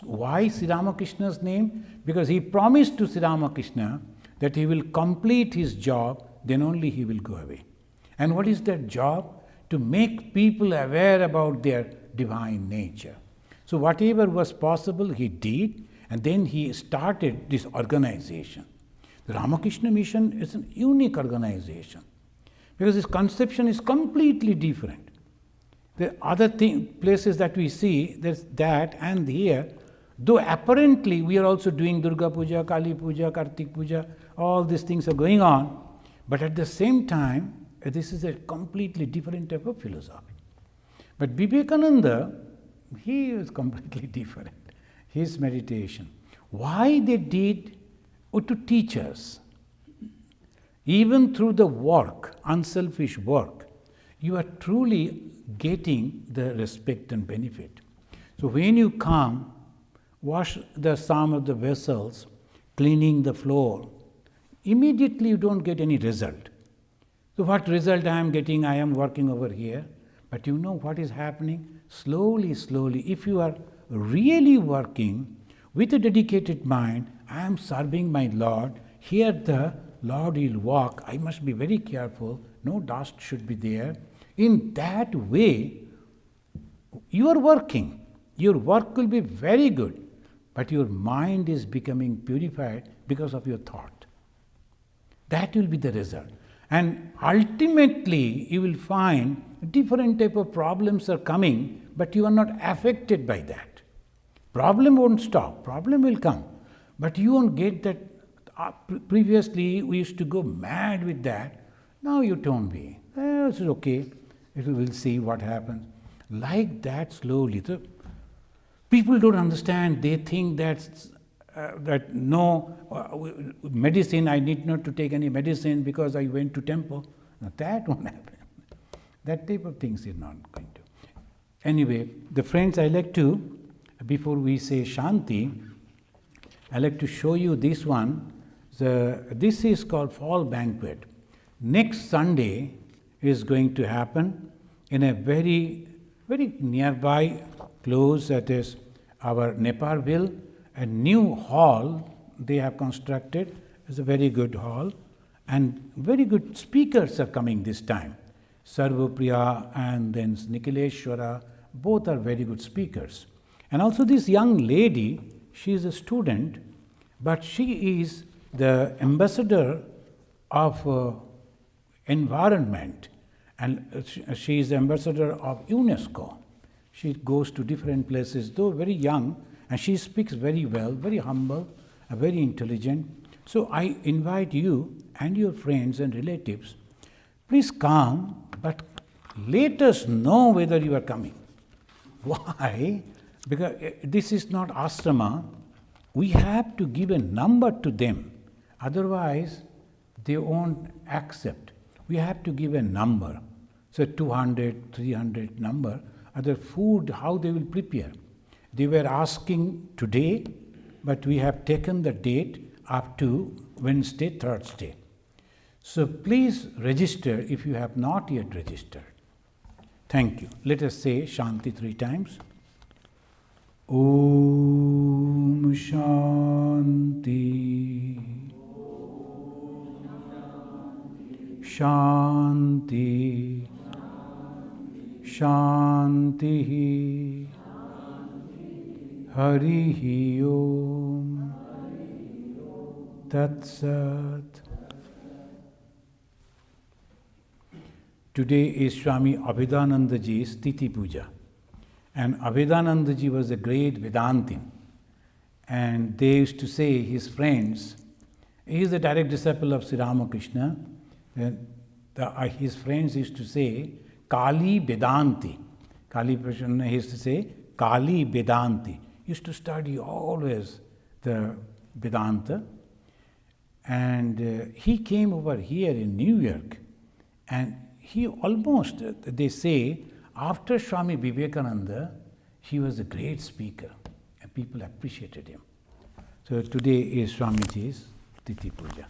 Why Sri Ramakrishna's name? Because he promised to Sri Ramakrishna that he will complete his job, then only he will go away. And what is that job? To make people aware about their divine nature. So whatever was possible, he did, and then he started this organization. The Ramakrishna Mission is an unique organization because its conception is completely different. The other places that we see, there's that, and here, though apparently we are also doing Durga Puja, Kali Puja, Kartik Puja, all these things are going on, but at the same time, this is a completely different type of philosophy. But Vivekananda, he is completely different. His meditation. Why they did? To teach us. Even through the work, unselfish work, you are truly getting the respect and benefit. So when you come, wash some of the vessels, cleaning the floor, immediately you don't get any result. So what result I am getting? I am working over here. But you know what is happening? Slowly, slowly, if you are really working with a dedicated mind, I am serving my Lord. Here the Lord will walk. I must be very careful. No dust should be there. In that way, you are working. Your work will be very good. But your mind is becoming purified because of your thought. That will be the result. And ultimately, you will find different type of problems are coming, but you are not affected by that. Problem won't stop. Problem will come. But you won't get that. Previously, we used to go mad with that. Now you don't be. It's okay. We'll see what happens. Like that slowly. So people don't understand. They think that no medicine, I need not to take any medicine because I went to temple. Now, that won't happen. That type of things is not going to. Anyway, the friends, I like to, before we say Shanti, I like to show you this one. This is called Fall Banquet. Next Sunday is going to happen in a very, very nearby, close, that is our Neparville. A new hall they have constructed. It's a very good hall, and very good speakers are coming this time. Sarvapriya and then Nikileshwara, both are very good speakers. And also this young lady, she is a student, but she is the ambassador of environment, and she is the ambassador of UNESCO. She goes to different places, though very young, and she speaks very well, very humble, very intelligent. So I invite you and your friends and relatives, please come, but let us know whether you are coming. Why? Because this is not ashrama. We have to give a number to them. Otherwise, they won't accept. We have to give a number. So 200, 300 number. Other food, how they will prepare. They were asking today, but we have taken the date up to Wednesday, Thursday. So please register if you have not yet registered. Thank you. Let us say Shanti 3 times. Om Shanti. Shanti. Shanti. Harihi Om. Tat Sat. Today is Swami Abhedanandaji's Titi Puja. And Abhedanandaji was a great Vedantin. And they used to say, his friends, he is the direct disciple of Sri Ramakrishna. His friends used to say, Kali Vedanti. Kali Prashna used to say, Kali Vedanti. Used to study always the Vedanta. And he came over here in New York, and he almost, they say, after Swami Vivekananda, he was a great speaker, and people appreciated him. So today is Swamiji's Titi Puja.